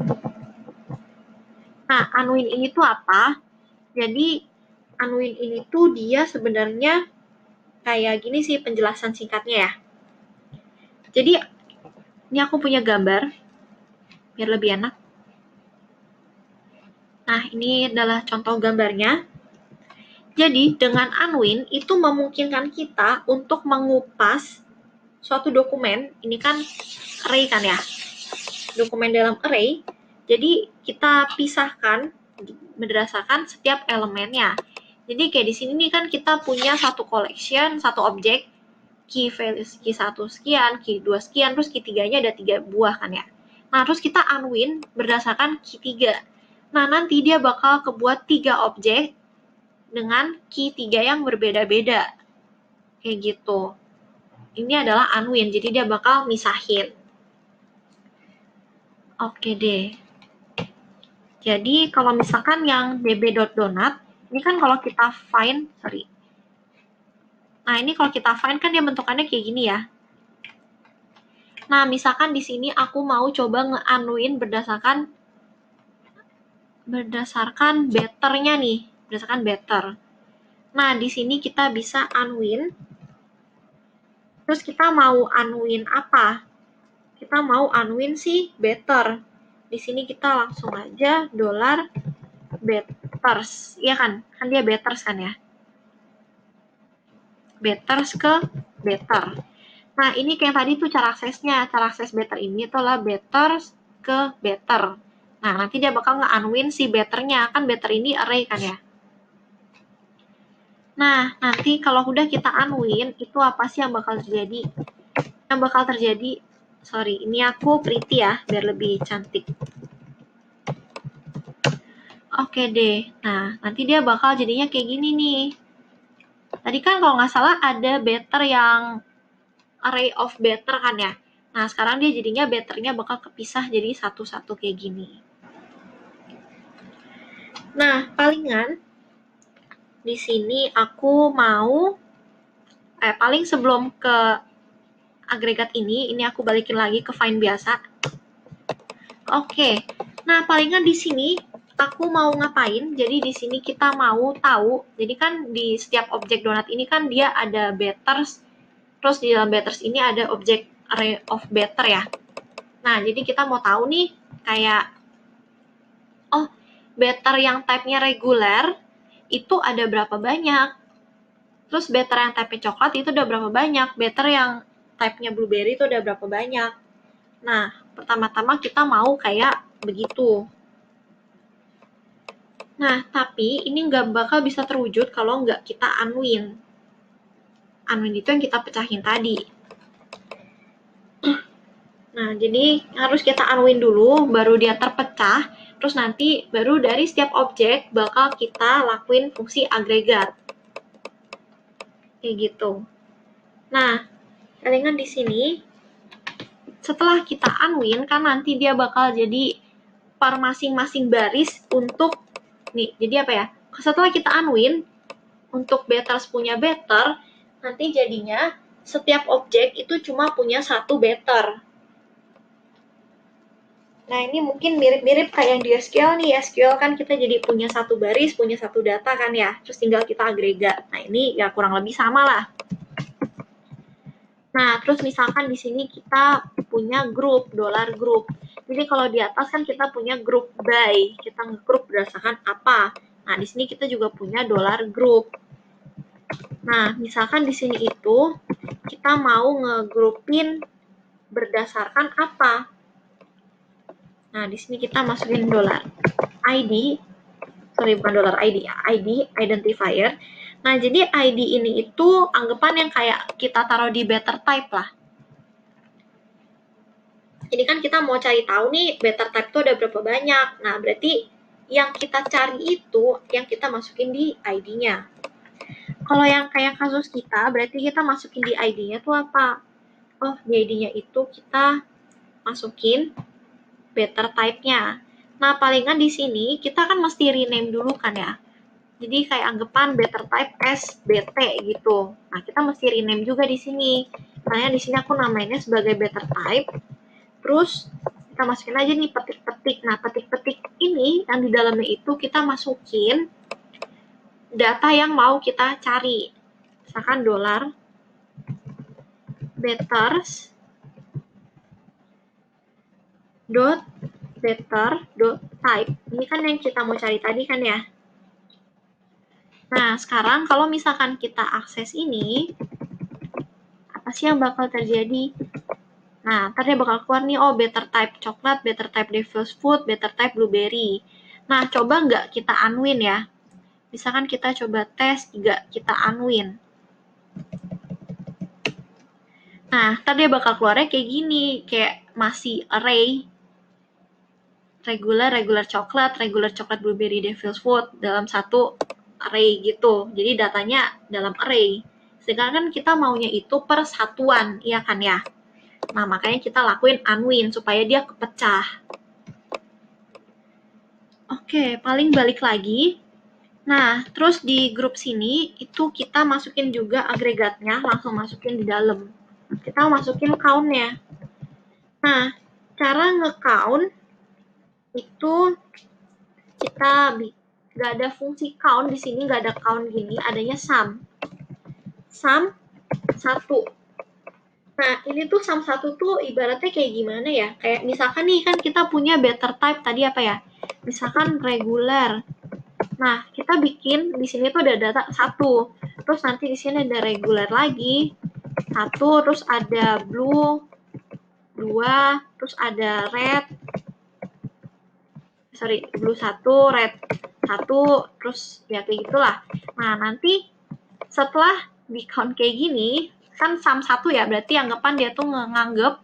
Speaker 1: Nah, unwin ini tuh apa? Jadi, unwin ini tuh dia sebenarnya kayak gini sih penjelasan singkatnya ya. Jadi, ini aku punya gambar, biar lebih enak. Nah, ini adalah contoh gambarnya. Jadi, dengan unwin itu memungkinkan kita untuk mengupas suatu dokumen. Ini kan array kan ya. Dokumen dalam array. Jadi, kita pisahkan berdasarkan setiap elemennya. Jadi, kayak di sini nih kan kita punya satu collection, satu objek, key values key 1 sekian, key 2 sekian, terus key 3-nya ada 3 buah kan ya. Nah, terus kita unwin berdasarkan key 3. Nah, nanti dia bakal kebuat 3 objek dengan key 3 yang berbeda-beda. Kayak gitu. Ini adalah unwin, jadi dia bakal misahin. Oke deh. Jadi, kalau misalkan yang db.donut, ini kan kalau kita find, Nah, ini kalau kita find kan dia bentukannya kayak gini ya. Nah, misalkan di sini aku mau coba nge-unwin berdasarkan betternya nih, berdasarkan better. Nah, di sini kita bisa unwin. Terus kita mau unwin apa? Kita mau unwin si better. Di sini kita langsung aja $betters. Iya kan? Kan dia betters kan ya? Betters ke better. Nah, ini kayak tadi tuh cara aksesnya. Cara akses better ini adalah betters ke better. Nah, nanti dia bakal nge-unwin si betternya. Kan better ini array kan ya? Nah, nanti kalau udah kita unwin, itu apa sih yang bakal terjadi? Yang bakal terjadi, sorry, ini aku pretty ya, biar lebih cantik. Oke deh, nah nanti dia bakal jadinya kayak gini nih. Tadi kan kalau nggak salah ada better yang array of better kan ya. Nah sekarang dia jadinya betternya bakal kepisah jadi satu-satu kayak gini. Nah palingan di sini aku mau paling sebelum ke agregat ini aku balikin lagi ke find biasa. Oke, nah palingan di sini aku mau ngapain? Jadi di sini kita mau tahu. Jadi kan di setiap objek donat ini kan dia ada betters. Terus di dalam betters ini ada objek array of better ya. Nah, jadi kita mau tahu nih kayak better yang type-nya reguler itu ada berapa banyak. Terus better yang type-nya coklat itu udah berapa banyak. Better yang type-nya blueberry itu udah berapa banyak. Nah, pertama-tama kita mau kayak begitu. Nah, tapi ini nggak bakal bisa terwujud kalau nggak kita unwin. Unwin itu yang kita pecahin tadi. Nah, jadi harus kita unwin dulu, baru dia terpecah, terus nanti baru dari setiap objek bakal kita lakuin fungsi agregat. Kayak gitu. Nah, palingan di sini, setelah kita unwin, kan nanti dia bakal jadi per masing-masing baris untuk, nih, jadi apa ya? Setelah kita unwin, untuk betters punya better, nanti jadinya setiap objek itu cuma punya satu better. Nah, ini mungkin mirip-mirip kayak yang di SQL nih. SQL kan kita jadi punya satu baris, punya satu data kan ya. Terus tinggal kita agregat. Nah, ini ya kurang lebih sama lah. Nah, terus misalkan di sini kita punya grup, $group. Jadi kalau di atas kan kita punya grup by. Kita nge-group berdasarkan apa. Nah, di sini kita juga punya $group. Nah, misalkan di sini itu kita mau ngegrupin berdasarkan apa? Nah, di sini kita masukin $ID, sorry bukan $ID ya, ID identifier. Nah, jadi ID ini itu anggapan yang kayak kita taruh di better type lah. Ini kan kita mau cari tahu nih better type itu ada berapa banyak. Nah, berarti yang kita cari itu yang kita masukin di ID-nya. Kalau yang kayak kasus kita, berarti kita masukin di ID-nya tuh apa? Oh, di ID-nya itu kita masukin better type-nya. Nah, palingan di sini kita kan mesti rename dulu kan ya. Jadi kayak anggapan better type as BT gitu. Nah, kita mesti rename juga di sini. Makanya di sini aku namainnya sebagai better type. Terus kita masukin aja nih petik-petik. Nah, petik-petik ini yang di dalamnya itu kita masukin data yang mau kita cari. Misalkan $betters dot better dot type. Ini kan yang kita mau cari tadi kan ya. Nah, sekarang kalau misalkan kita akses ini, apa sih yang bakal terjadi? Nah, ntar dia bakal keluar nih, oh better type coklat, better type devil's food, better type blueberry. Nah, coba nggak kita unwin ya? Misalkan kita coba tes 3, kita unwin. Nah, ntar dia bakal keluarnya kayak gini, kayak masih array. Regular coklat, blueberry, devil's food dalam satu array gitu. Jadi datanya dalam array. Sedangkan kita maunya itu per satuan, iya kan ya? Nah, makanya kita lakuin unwin supaya dia kepecah. Oke, paling balik lagi. Nah, terus di grup sini itu kita masukin juga agregatnya, langsung masukin di dalam. Kita masukin count-nya. Nah, cara nge-count itu kita nggak ada fungsi count di sini, nggak ada count gini, adanya sum. Sum 1. Nah, ini tuh sum 1 tuh ibaratnya kayak gimana ya? Kayak misalkan nih kan kita punya better type tadi apa ya? Misalkan regular. Nah, kita bikin di sini tuh ada data 1. Terus nanti di sini ada regular lagi. 1, terus ada blue 2, terus ada red. Sorry, blue 1, red 1, terus ya kayak gitulah. Nah, nanti setelah di count kayak gini, kan sum 1 ya, berarti anggapan dia tuh nganggep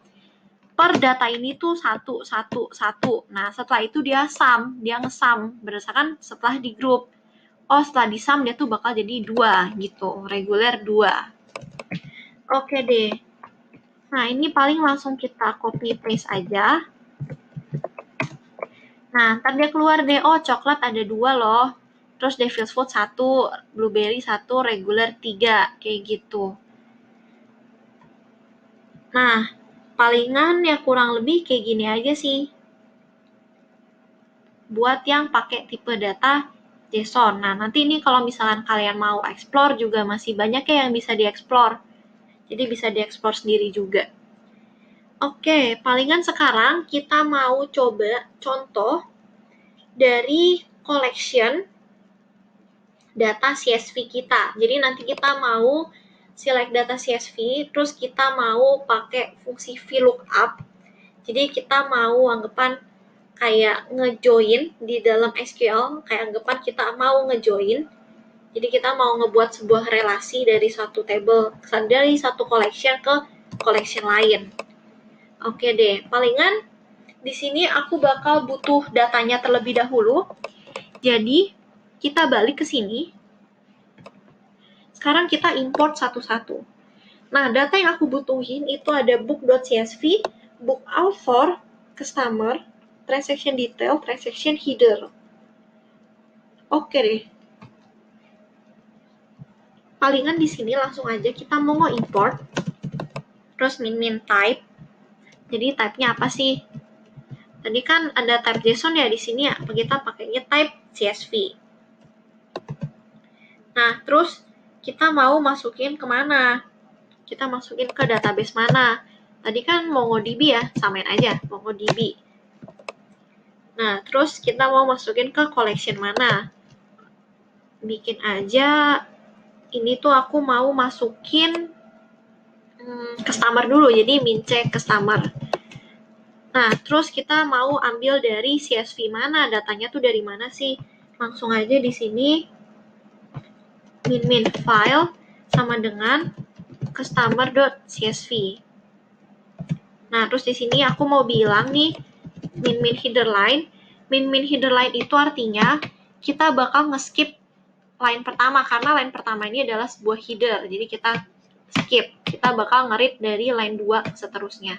Speaker 1: per data ini tuh 1, 1, 1. Nah, setelah itu dia nge-sum berdasarkan setelah di grup. Oh, setelah di sum dia tuh bakal jadi 2 gitu, reguler 2. Oke deh. Nah, ini paling langsung kita copy paste aja. Nah, ntar dia keluar deh, oh coklat ada 2 loh. Terus Devil's Food 1, Blueberry 1, reguler 3, kayak gitu. Nah, palingan ya kurang lebih kayak gini aja sih. Buat yang pakai tipe data JSON. Nah, nanti ini kalau misalkan kalian mau explore juga masih banyak ya yang bisa dieksplor. Jadi bisa dieksplor sendiri juga. Oke, palingan sekarang kita mau coba contoh dari collection data CSV kita. Jadi nanti kita mau select data CSV, terus kita mau pakai fungsi VLOOKUP. Jadi kita mau anggapan kayak ngejoin di dalam SQL, kayak anggapan kita mau ngejoin. Jadi kita mau ngebuat sebuah relasi dari satu table, dari satu collection ke collection lain. Oke deh, palingan di sini aku bakal butuh datanya terlebih dahulu. Jadi kita balik ke sini. Sekarang kita import satu-satu. Nah, data yang aku butuhin itu ada book.csv, book author, customer, transaction detail, transaction header. Oke deh. Palingan di sini langsung aja kita mau import. Terus min type. Jadi type-nya apa sih? Tadi kan ada type JSON ya di sini ya. Kita pakainya type CSV. Nah, terus kita mau masukin kemana? Kita masukin ke database mana? Tadi kan MongoDB ya, samain aja MongoDB. Nah, terus kita mau masukin ke collection mana? Bikin aja, ini tuh aku mau masukin customer dulu, jadi min-check customer. Nah, terus kita mau ambil dari CSV mana? Datanya tuh dari mana sih? Langsung aja di sini, min file sama dengan customer.csv. Nah, terus di sini aku mau bilang nih, min header line. Min header line itu artinya kita bakal nge-skip line pertama, karena line pertama ini adalah sebuah header. Jadi kita skip. Kita bakal nge-read dari line 2 seterusnya.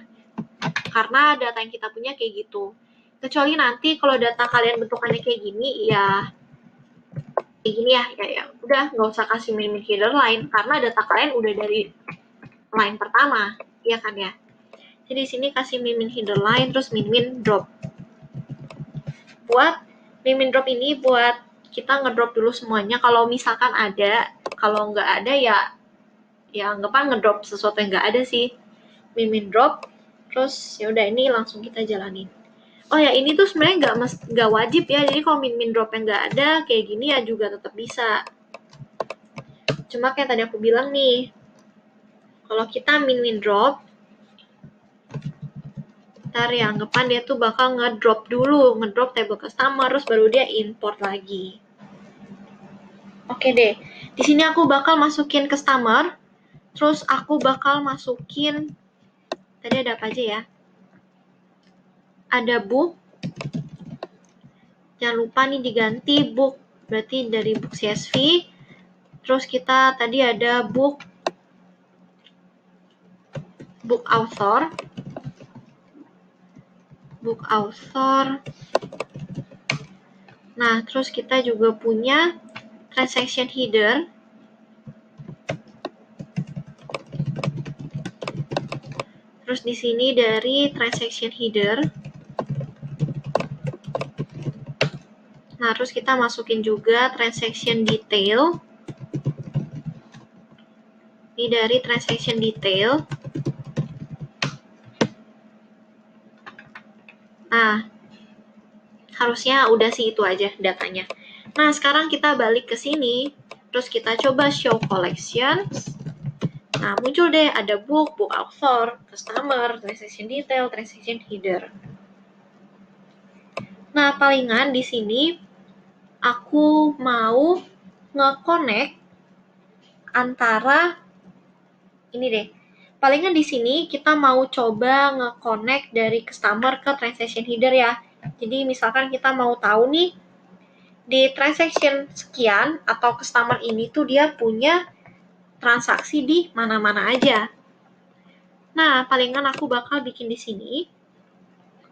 Speaker 1: Karena data yang kita punya kayak gitu. Kecuali nanti kalau data kalian bentukannya kayak gini, ya kayak gini ya udah nggak usah kasih min header line, karena data kalian udah dari line pertama, ya kan ya. Jadi di sini kasih min header line, terus min drop. Buat min drop ini buat kita ngedrop dulu semuanya. Kalau misalkan ada, kalau nggak ada ya anggapan ngedrop sesuatu yang nggak ada sih. Min drop, terus ya udah ini langsung kita jalanin. Oh ya, ini tuh sebenarnya nggak wajib ya. Jadi kalau min drop yang nggak ada kayak gini ya juga tetap bisa. Cuma kayak tadi aku bilang nih, kalau kita min drop, ntar ya anggapan dia tuh bakal ngedrop dulu, ngedrop table customer, terus baru dia import lagi. Oke deh, di sini aku bakal masukin customer, terus aku bakal masukin, tadi ada apa aja ya? Ada book, jangan lupa nih diganti book, berarti dari book CSV, terus kita tadi ada book author, nah terus kita juga punya transaction header, terus di sini dari transaction header, nah terus kita masukin juga transaction detail, ini dari transaction detail. Nah, harusnya udah sih itu aja datanya. Nah, sekarang kita balik ke sini, terus kita coba show collections. Nah, muncul deh ada book author, customer, transaction detail, transaction header. Nah, palingan di sini aku mau nge-connect antara ini deh, palingan di sini kita mau coba nge-connect dari customer ke transaction header ya. Jadi misalkan kita mau tahu nih, di transaction sekian atau customer ini tuh dia punya transaksi di mana-mana aja. Nah, palingan aku bakal bikin di sini.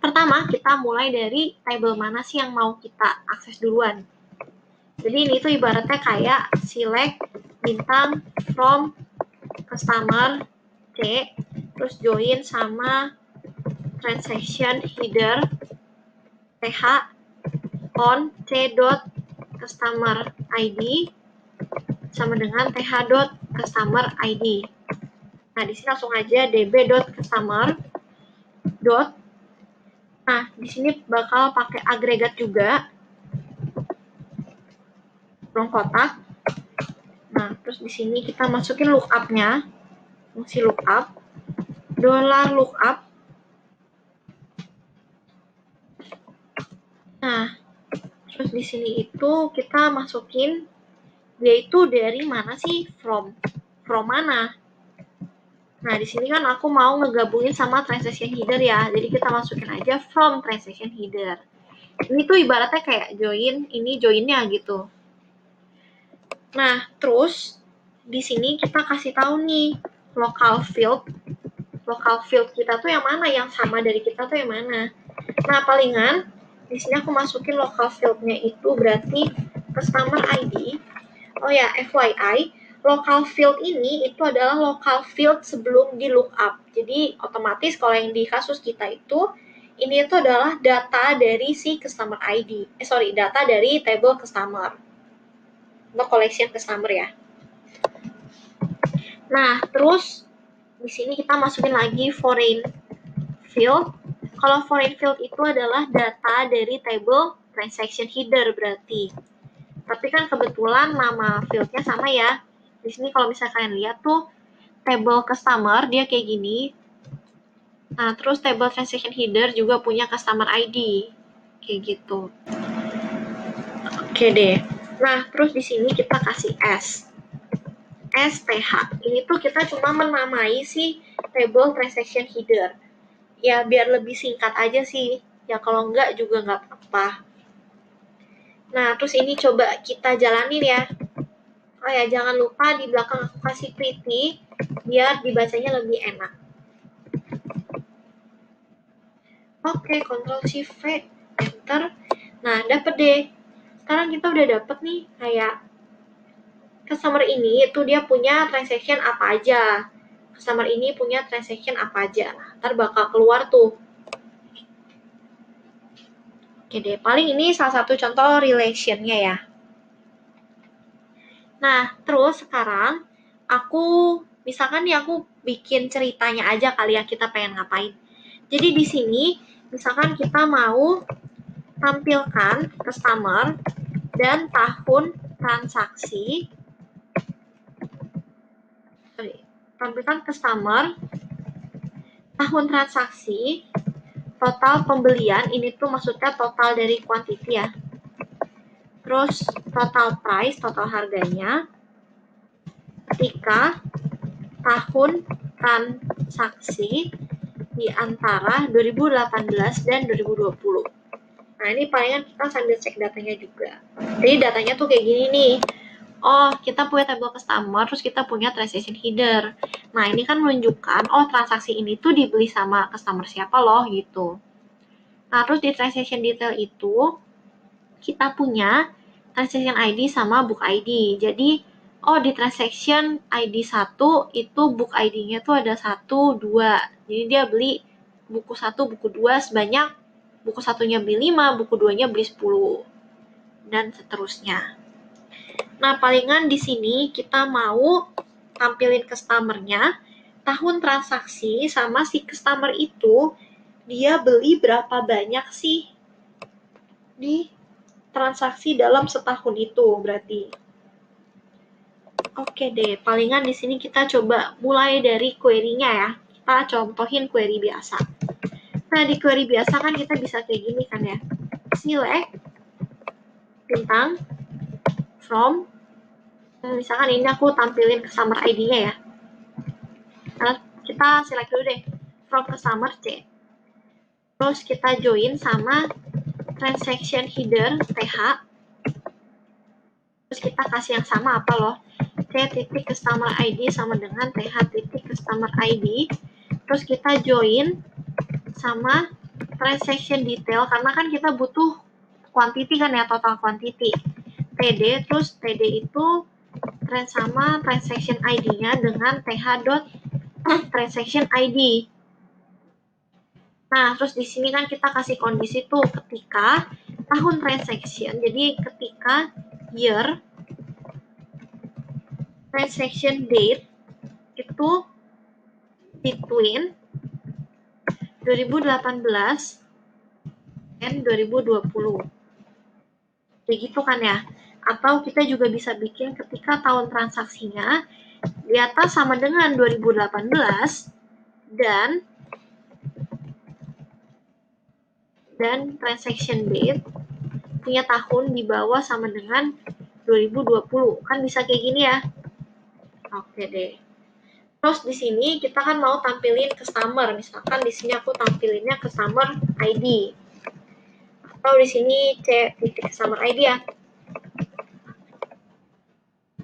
Speaker 1: Pertama, kita mulai dari table mana sih yang mau kita akses duluan. Jadi ini tuh ibaratnya kayak select bintang from customer C, terus join sama transaction header th on c dot customer id sama dengan th dot customer id. Nah, di sini langsung aja db dot customer dot. Nah, di sini bakal pakai agregat juga, ruang kotak. Nah, terus di sini kita masukin lookup-nya, fungsi lookup, $lookup. Nah, terus di sini itu kita masukin dia itu dari mana sih, from mana. Nah, di sini kan aku mau ngegabungin sama transaction header ya, jadi kita masukin aja from transaction header. Ini tuh ibaratnya kayak join, ini joinnya gitu. Nah, terus di sini kita kasih tahu nih local field kita tuh yang mana, yang sama dari kita tuh yang mana. Nah, palingan di sini aku masukin local field-nya itu berarti customer ID. Oh ya, FYI, local field ini itu adalah local field sebelum di lookup. Jadi otomatis kalau yang di kasus kita itu ini itu adalah data dari si customer ID. Data dari table customer. Untuk collection customer ya. Nah, terus di sini kita masukin lagi foreign field. Kalau foreign field itu adalah data dari table transaction header berarti. Tapi kan kebetulan nama fieldnya sama ya. Di sini kalau misalnya kalian lihat tuh table customer dia kayak gini. Nah, terus table transaction header juga punya customer ID. Kayak gitu. Oke deh. Nah, terus di sini kita kasih S. STH. Ini tuh kita cuma menamai si table transaction header. Ya, biar lebih singkat aja sih. Ya, kalau enggak juga enggak apa-apa. Nah, terus ini coba kita jalanin ya. Oh ya, jangan lupa di belakang aku kasih pretty biar dibacanya lebih enak. Oke, Ctrl Shift V, Enter. Nah, dapet deh. Sekarang kita udah dapet nih kayak customer ini itu dia punya transaction apa aja. Customer ini punya transaction apa aja. Nah, ntar bakal keluar tuh. Oke deh, paling ini salah satu contoh relation-nya ya. Nah, terus sekarang misalkan nih aku bikin ceritanya aja kali ya kita pengen ngapain. Jadi di sini, misalkan kita mau tampilkan customer dan tahun transaksi. Tampilkan customer, tahun transaksi, total pembelian, ini tuh maksudnya total dari quantity ya. Terus total price, total harganya, ketika tahun transaksi di antara 2018 dan 2020. Nah, ini palingan kita sambil cek datanya juga. Jadi datanya tuh kayak gini nih. Oh, kita punya table customer, terus kita punya transaction header. Nah, ini kan menunjukkan, oh transaksi ini tuh dibeli sama customer siapa loh, gitu. Nah, terus di transaction detail itu, kita punya transaction ID sama book ID. Jadi, oh di transaction ID 1 itu book ID-nya tuh ada 1, 2. Jadi dia beli buku 1, buku 2 sebanyak, buku 1-nya beli 5, buku 2-nya beli 10. Dan seterusnya. Nah, palingan di sini kita mau tampilin customer-nya, tahun transaksi sama si customer itu, dia beli berapa banyak sih di transaksi dalam setahun itu berarti. Oke deh, palingan di sini kita coba mulai dari query-nya ya. Kita contohin query biasa. Nah, di query biasa kan kita bisa kayak gini kan ya. Select bintang from, misalkan ini aku tampilin customer ID-nya ya. Nah, kita select dulu deh from customer C. Terus kita join sama transaction header TH. Terus kita kasih yang sama apa loh? C titik customer ID sama dengan TH titik customer ID. Terus kita join sama transaction detail karena kan kita butuh quantity kan ya, total quantity. TD, terus TD itu sama transaction ID-nya dengan th.transaction ID. Nah, terus di sini kan kita kasih kondisi tuh ketika tahun transaction, jadi ketika year transaction date itu between 2018 dan 2020. Begitu kan ya? Atau kita juga bisa bikin ketika tahun transaksinya di atas sama dengan 2018 dan transaction date punya tahun di bawah sama dengan 2020. Kan bisa kayak gini ya. Oke deh. Terus di sini kita kan mau tampilin customer. Misalkan di sini aku tampilinnya customer ID. Atau di sini C titik customer ID ya.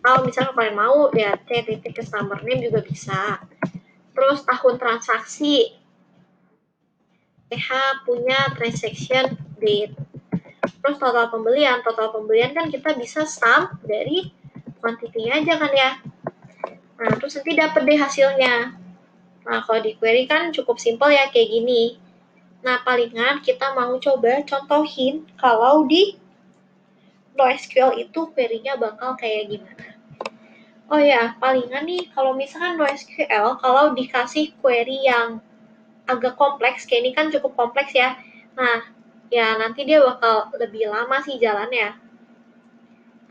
Speaker 1: Atau misalnya kalian mau ya C titik customer name juga bisa. Terus tahun transaksi. TH punya transaction date. Terus total pembelian kan kita bisa sum dari quantity-nya aja kan ya. Nah, terus nanti dapat deh hasilnya. Nah, kalau di query kan cukup simpel ya kayak gini. Nah, palingan kita mau coba contohin kalau di NoSQL itu query-nya bakal kayak gimana. Oh ya, palingan nih kalau misalkan NoSQL kalau dikasih query yang agak kompleks, kayak ini kan cukup kompleks ya. Nah, ya nanti dia bakal lebih lama sih jalannya.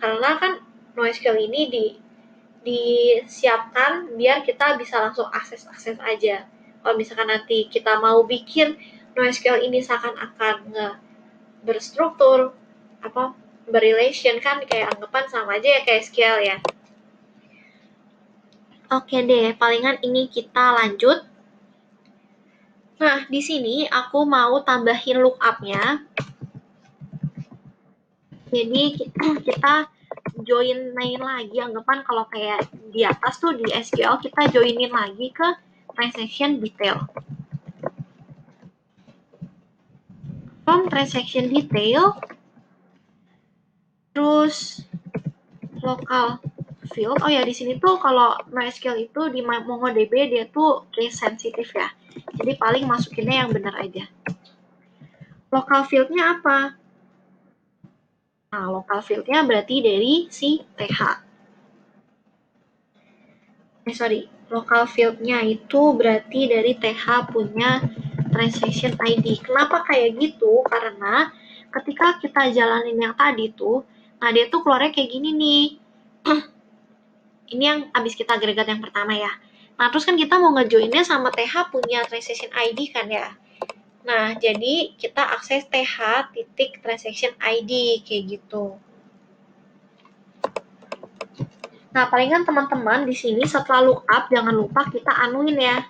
Speaker 1: Karena kan NoSQL ini disiapkan biar kita bisa langsung akses aja. Kalau misalkan nanti kita mau bikin NoSQL ini seakan-akan berstruktur, berrelation kan kayak anggapan sama aja ya kayak SQL ya. Oke deh, palingan ini kita lanjut. Nah, di sini aku mau tambahin lookup-nya. Jadi kita joinin lagi, anggapan kalau kayak di atas tuh di SQL kita joinin lagi ke transaction detail. From transaction detail, terus local field. Oh ya, di sini tuh kalau MySQL itu di MongoDB dia tuh case sensitive ya. Jadi paling masukinnya yang benar aja. Local field-nya apa? Nah, local field-nya berarti dari si TH. Local field-nya itu berarti dari TH punya transaction ID. Kenapa kayak gitu? Karena ketika kita jalanin yang tadi tuh, nah dia tuh keluarnya kayak gini nih. Ini yang abis kita agregat yang pertama ya. Nah, terus kan kita mau ngejoinnya sama TH punya transaction ID kan ya. Nah, jadi kita akses TH titik transaction ID kayak gitu. Nah, palingan teman-teman di sini setelah lookup jangan lupa kita anuin ya.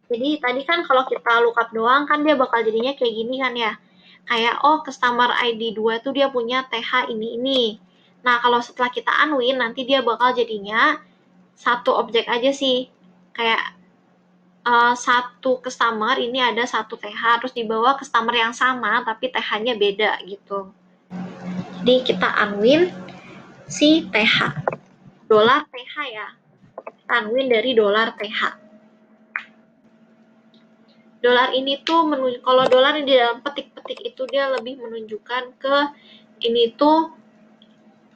Speaker 1: Jadi tadi kan kalau kita lookup doang kan dia bakal jadinya kayak gini kan ya. Kayak customer ID 2 tuh dia punya TH ini. Nah, kalau setelah kita anuin nanti dia bakal jadinya satu objek aja sih. Kayak satu customer ini ada satu TH, terus di bawah customer yang sama tapi TH-nya beda gitu. Jadi kita unwin si TH. Dolar TH ya. Kita unwin dari dolar TH. Dolar ini tuh kalau dolar di dalam petik-petik itu dia lebih menunjukkan ke ini tuh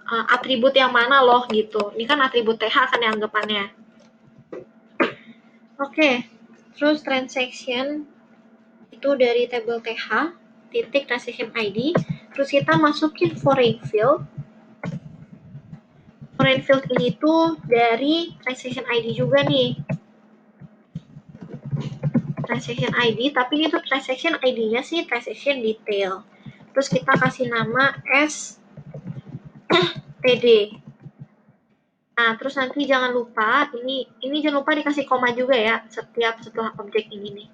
Speaker 1: atribut yang mana loh gitu. Ini kan atribut TH kan yang anggapannya. Oke. Terus transaction itu dari table TH titik transaction ID. Terus kita masukin foreign field. Foreign field ini tuh dari transaction ID juga nih. Transaction ID, tapi itu transaction ID-nya sih transaction detail. Terus kita kasih nama S TD. Nah, terus nanti jangan lupa, ini jangan lupa dikasih koma juga ya, setiap setelah objek ini nih.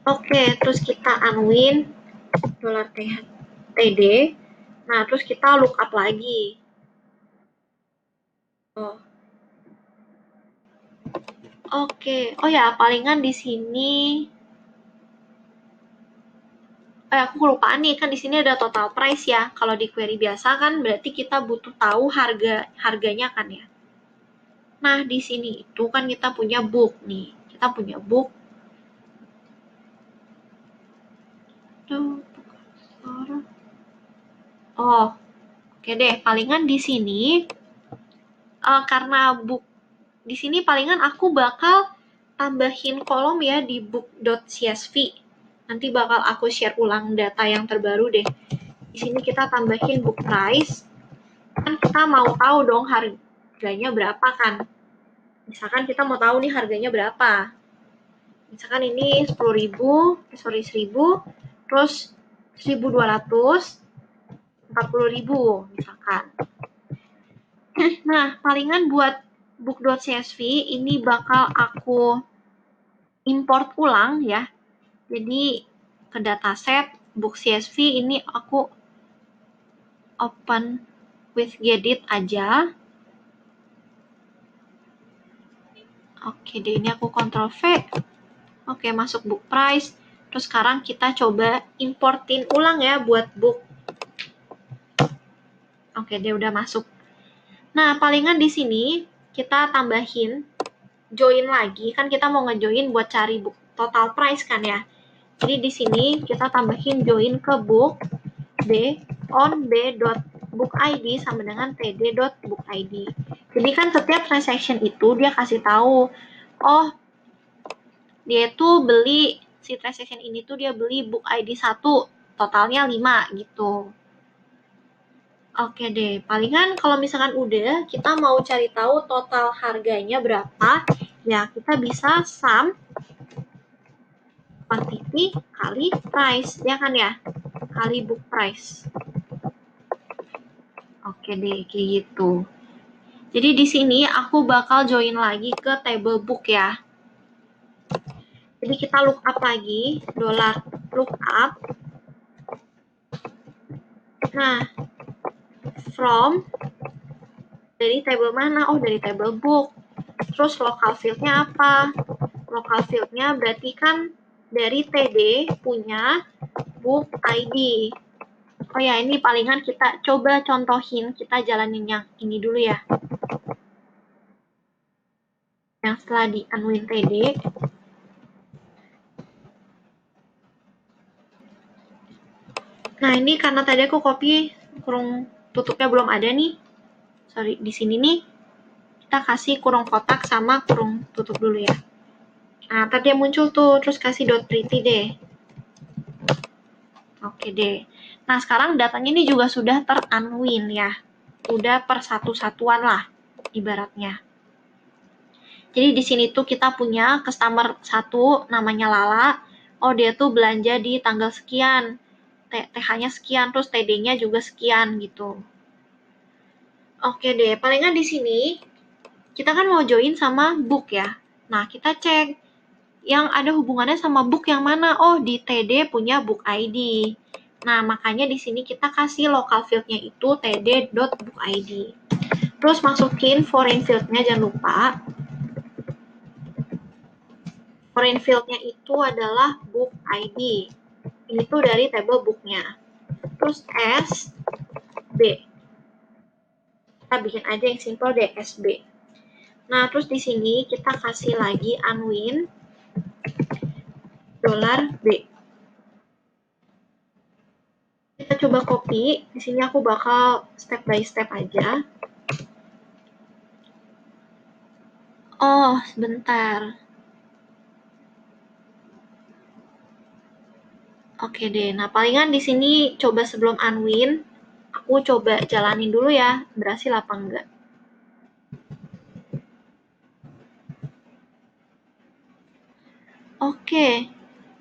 Speaker 1: Oke, terus kita unwin $TD. Nah, terus kita lookup lagi. Oh. Oke. Oh ya, palingan di sini aku kelupaan nih, kan di sini ada total price ya. Kalau di query biasa kan berarti kita butuh tahu harganya kan ya. Nah, di sini itu kan kita punya book nih. Kita punya book. Oh, oke deh. Palingan di sini karena book di sini palingan aku bakal tambahin kolom ya di book.csv. Nanti bakal aku share ulang data yang terbaru deh. Di sini kita tambahin book price. Kan kita mau tahu dong harganya berapa kan. Misalkan kita mau tahu nih harganya berapa. Misalkan ini 10.000, terus 1.200, 40.000 misalkan. Nah, palingan buat book.csv ini bakal aku import ulang ya. Jadi ke dataset book.csv ini aku open with Gedit aja. Oke deh, ini aku Ctrl V. Oke, masuk book price. Terus sekarang kita coba importin ulang ya buat book. Oke deh, udah masuk. Nah, palingan di sini kita tambahin join lagi. Kan kita mau ngejoin buat cari book total price kan ya. Jadi di sini kita tambahin join ke book B on b.bookid sama dengan td.bookid. Jadi kan setiap transaction itu dia kasih tahu, oh dia tuh beli, si transaction ini tuh dia beli book ID 1, totalnya 5 gitu. Oke deh, palingan kalau misalkan udah, kita mau cari tahu total harganya berapa, ya kita bisa sum quantity kali price, ya kan ya? Kali book price. Oke deh, kayak gitu. Jadi di sini aku bakal join lagi ke table book ya. Jadi kita lookup lagi, $lookup. Nah, from dari table mana? Oh, dari table book. Terus local field-nya apa? Local field-nya berarti kan dari TD punya book ID. Oh ya, ini palingan kita coba contohin, kita jalanin yang ini dulu ya. Yang setelah di unwin TD. Nah, ini karena tadi aku copy kurung tutupnya belum ada nih. Sorry, di sini nih kita kasih kurung kotak sama kurung tutup dulu ya. Nah, tadi dia muncul tuh, terus kasih .pretty deh. Oke deh. Nah, sekarang datanya ini juga sudah ter-unwin ya. Udah per satu-satuan lah, ibaratnya. Jadi di sini tuh kita punya customer 1 namanya Lala. Oh, dia tuh belanja di tanggal sekian. TH-nya sekian, terus TD-nya juga sekian gitu. Oke deh, palingan di sini kita kan mau join sama book ya. Nah, kita cek yang ada hubungannya sama book yang mana. Oh, di TD punya book ID. Nah, makanya di sini kita kasih local field-nya itu td.bookid. Terus masukin foreign field-nya, jangan lupa. Foreign field-nya itu adalah book ID. Ini tuh dari table book-nya. Terus SB. Kita bikin aja yang simple deh, SB. Nah, terus di sini kita kasih lagi unwin $B. Kita coba copy. Di sini aku bakal step by step aja. Oh, sebentar. Oke deh. Nah, palingan di sini coba sebelum unwin, aku coba jalanin dulu ya, berhasil apa enggak. Oke,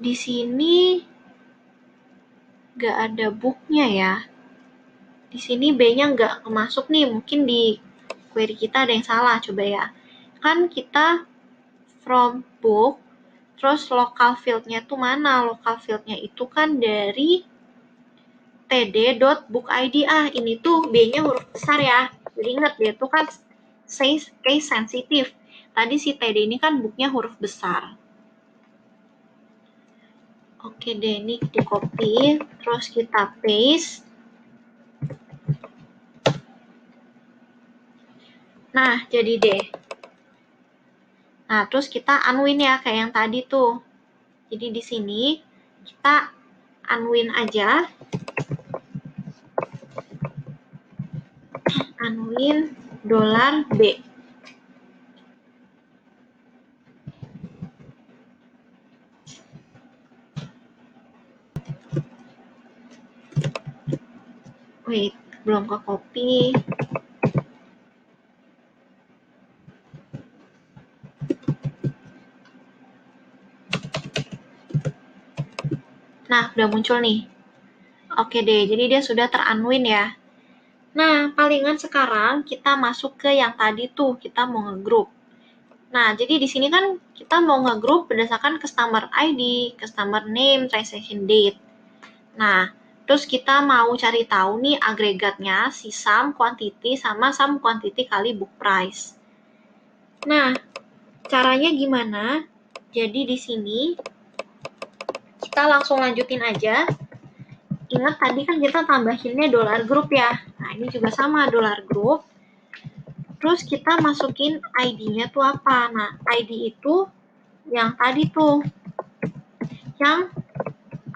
Speaker 1: di sini nggak ada booknya ya. Di sini B-nya nggak masuk nih, mungkin di query kita ada yang salah, coba ya. Kan kita from book, terus local field-nya tuh mana? Local field-nya itu kan dari td.bookid. Ini tuh B-nya huruf besar ya. Jadi ingat, dia tuh kan case sensitive. Tadi si TD ini kan booknya huruf besar. Oke deh, ini di copy, terus kita paste. Nah, jadi deh. Nah, terus kita unwin ya, kayak yang tadi tuh. Jadi di sini kita unwin aja. Unwin $B. Wait, belum ke copy. Nah, udah muncul nih. Oke deh, jadi dia sudah ter-unwin ya. Nah, palingan sekarang kita masuk ke yang tadi tuh, kita mau ngegroup. Nah, jadi di sini kan kita mau ngegroup berdasarkan customer ID, customer name, transaction date. Nah, terus kita mau cari tahu nih agregatnya, si sum quantity sama sum quantity kali book price. Nah, caranya gimana? Jadi di sini kita langsung lanjutin aja. Ingat tadi kan kita tambahinnya $group ya. Nah, ini juga sama $group. Terus kita masukin ID-nya tuh apa? Nah, ID itu yang tadi tuh. Yang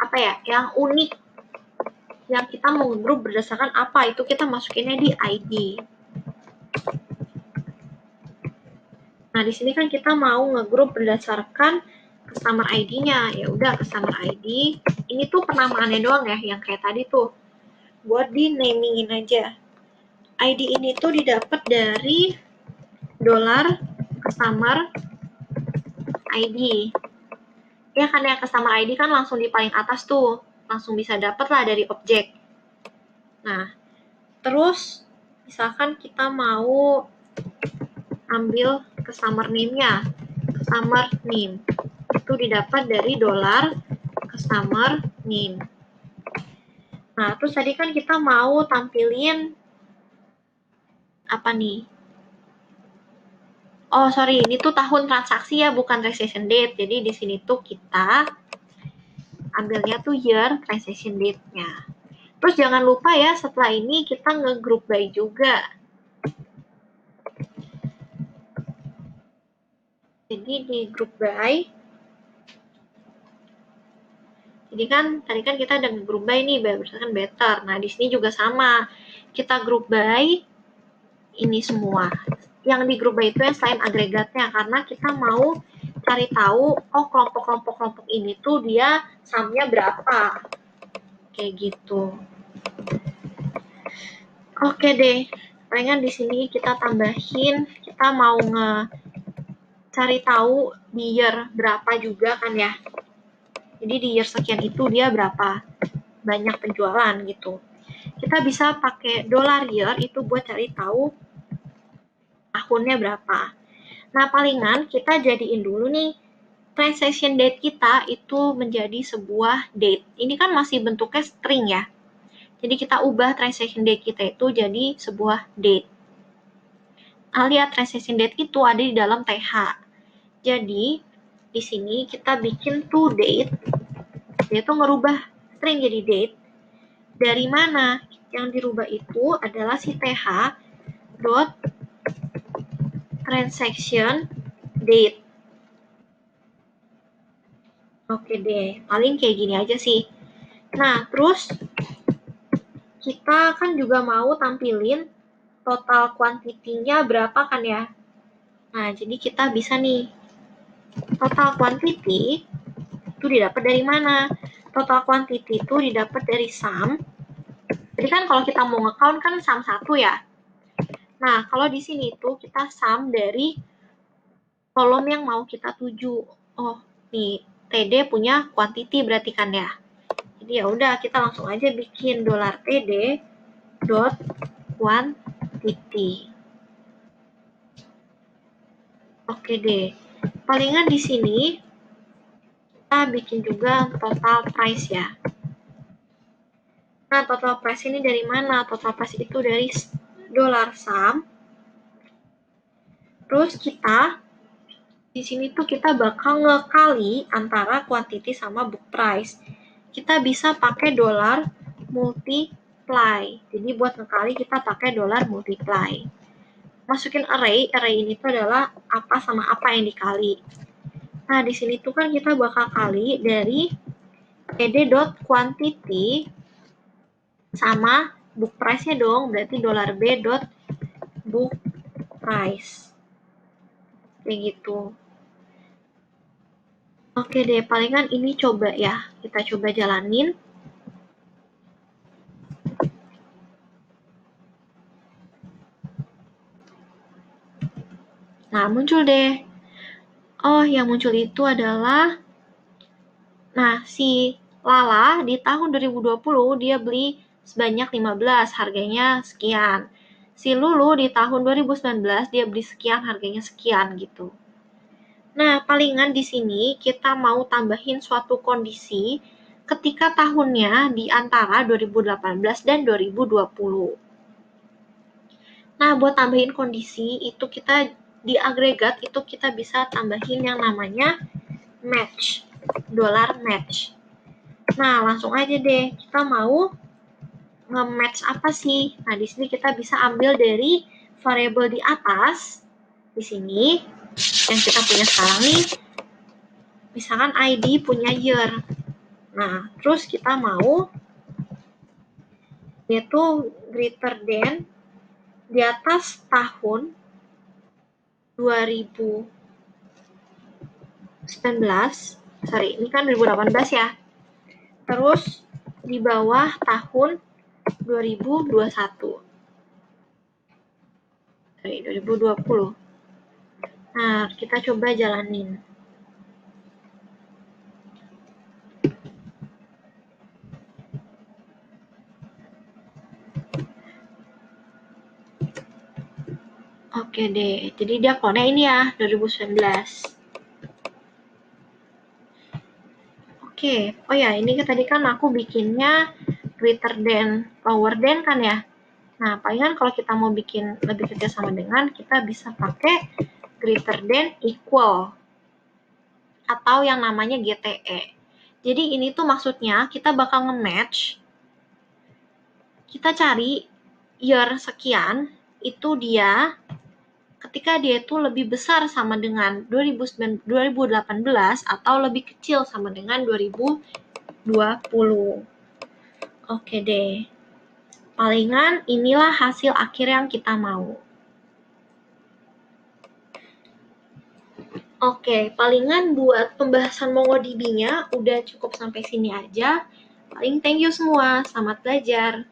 Speaker 1: apa ya? Yang unik. Yang kita mau ngegroup berdasarkan apa? Itu kita masukinnya di ID. Nah, di sini kan kita mau ngegroup berdasarkan customer ID-nya. Ya udah, customer ID. Ini tuh penamaannya doang ya, yang kayak tadi tuh. Buat di namingin aja. ID ini tuh didapat dari $customer ID. Ya kan ya, customer ID kan langsung di paling atas tuh. Langsung bisa dapat lah dari objek. Nah, terus misalkan kita mau ambil customer name-nya. Customer name. Itu didapat dari $customer name. Nah, terus tadi kan kita mau tampilin apa nih? Oh, sorry, ini tuh tahun transaksi ya, bukan transaction date. Jadi di sini tuh kita ambilnya tuh year transaction date-nya. Terus jangan lupa ya, setelah ini kita nge-group by juga. Jadi di group by, jadi kan tadi kan kita ada group by nih, berdasarkan better. Nah, di sini juga sama. Kita group by ini semua. Yang di group by itu yang selain agregatnya, karena kita mau cari tahu, oh kelompok-kelompok ini tuh dia sumnya berapa. Kayak gitu. Oke deh, palingan di sini kita tambahin, kita mau cari tahu di year berapa juga kan ya. Jadi di year sekian itu dia berapa banyak penjualan gitu. Kita bisa pakai $year itu buat cari tahu tahunnya berapa. Nah, palingan kita jadiin dulu nih transaction date kita itu menjadi sebuah date. Ini kan masih bentuknya string ya. Jadi kita ubah transaction date kita itu jadi sebuah date. Nah, lihat transaction date itu ada di dalam TH. Jadi, di sini kita bikin to date. Dia itu ngerubah string jadi date. Dari mana? Yang dirubah itu adalah si TH dot transaction date. Oke deh, paling kayak gini aja sih. Nah, terus kita kan juga mau tampilin total quantity-nya berapa kan ya. Nah, jadi kita bisa nih, total quantity itu didapat dari mana? Total quantity itu didapat dari sum. Jadi kan kalau kita mau nge-count kan sum 1 ya. Nah, kalau di sini tuh kita sum dari kolom yang mau kita tuju. Oh, nih TD punya quantity berarti kan ya. Jadi ya udah kita langsung aja bikin $TD dot quantity. Oke deh. Palingan di sini kita bikin juga total price ya. Nah, total price ini dari mana? Total price itu dari dollar sum. Terus kita di sini tuh kita bakal ngekali antara quantity sama book price. Kita bisa pakai dollar multiply. Jadi buat ngekali kita pakai dollar multiply. Masukin array ini tuh adalah apa sama apa yang dikali. Nah, di sini tuh kan kita bakal kali dari ed.quantity sama book price-nya dong, berarti $b.book price. Kayak gitu. Oke deh, palingan ini coba ya, kita coba jalanin. Nah, muncul deh. Oh, yang muncul itu adalah, nah, si Lala di tahun 2020 dia beli sebanyak 15, harganya sekian. Si Lulu di tahun 2019 dia beli sekian, harganya sekian gitu. Nah, palingan di sini kita mau tambahin suatu kondisi ketika tahunnya di antara 2018 dan 2020. Nah, buat tambahin kondisi itu kita di agregat itu kita bisa tambahin yang namanya match, dollar match. Nah, langsung aja deh, kita mau nge-match apa sih? Nah, di sini kita bisa ambil dari variabel di atas, di sini, yang kita punya sekarang nih, misalkan ID punya year. Nah, terus kita mau yaitu greater than di atas tahun 2019, sorry, ini kan 2018 ya. Terus di bawah tahun 2021. Sorry, 2020. Nah, kita coba jalanin. Oke deh, jadi dia kode ini ya, 2019. Oke, oh ya, ini tadi kan aku bikinnya greater than, lower than kan ya. Nah, palingan kalau kita mau bikin lebih kecil sama dengan, kita bisa pakai greater than equal atau yang namanya GTE. Jadi ini tuh maksudnya kita bakal nge-match, kita cari year sekian, itu dia ketika dia itu lebih besar sama dengan 2018 atau lebih kecil sama dengan 2020. Oke deh. Palingan inilah hasil akhir yang kita mau. Oke, palingan buat pembahasan MongoDB-nya udah cukup sampai sini aja. Paling thank you semua, selamat belajar.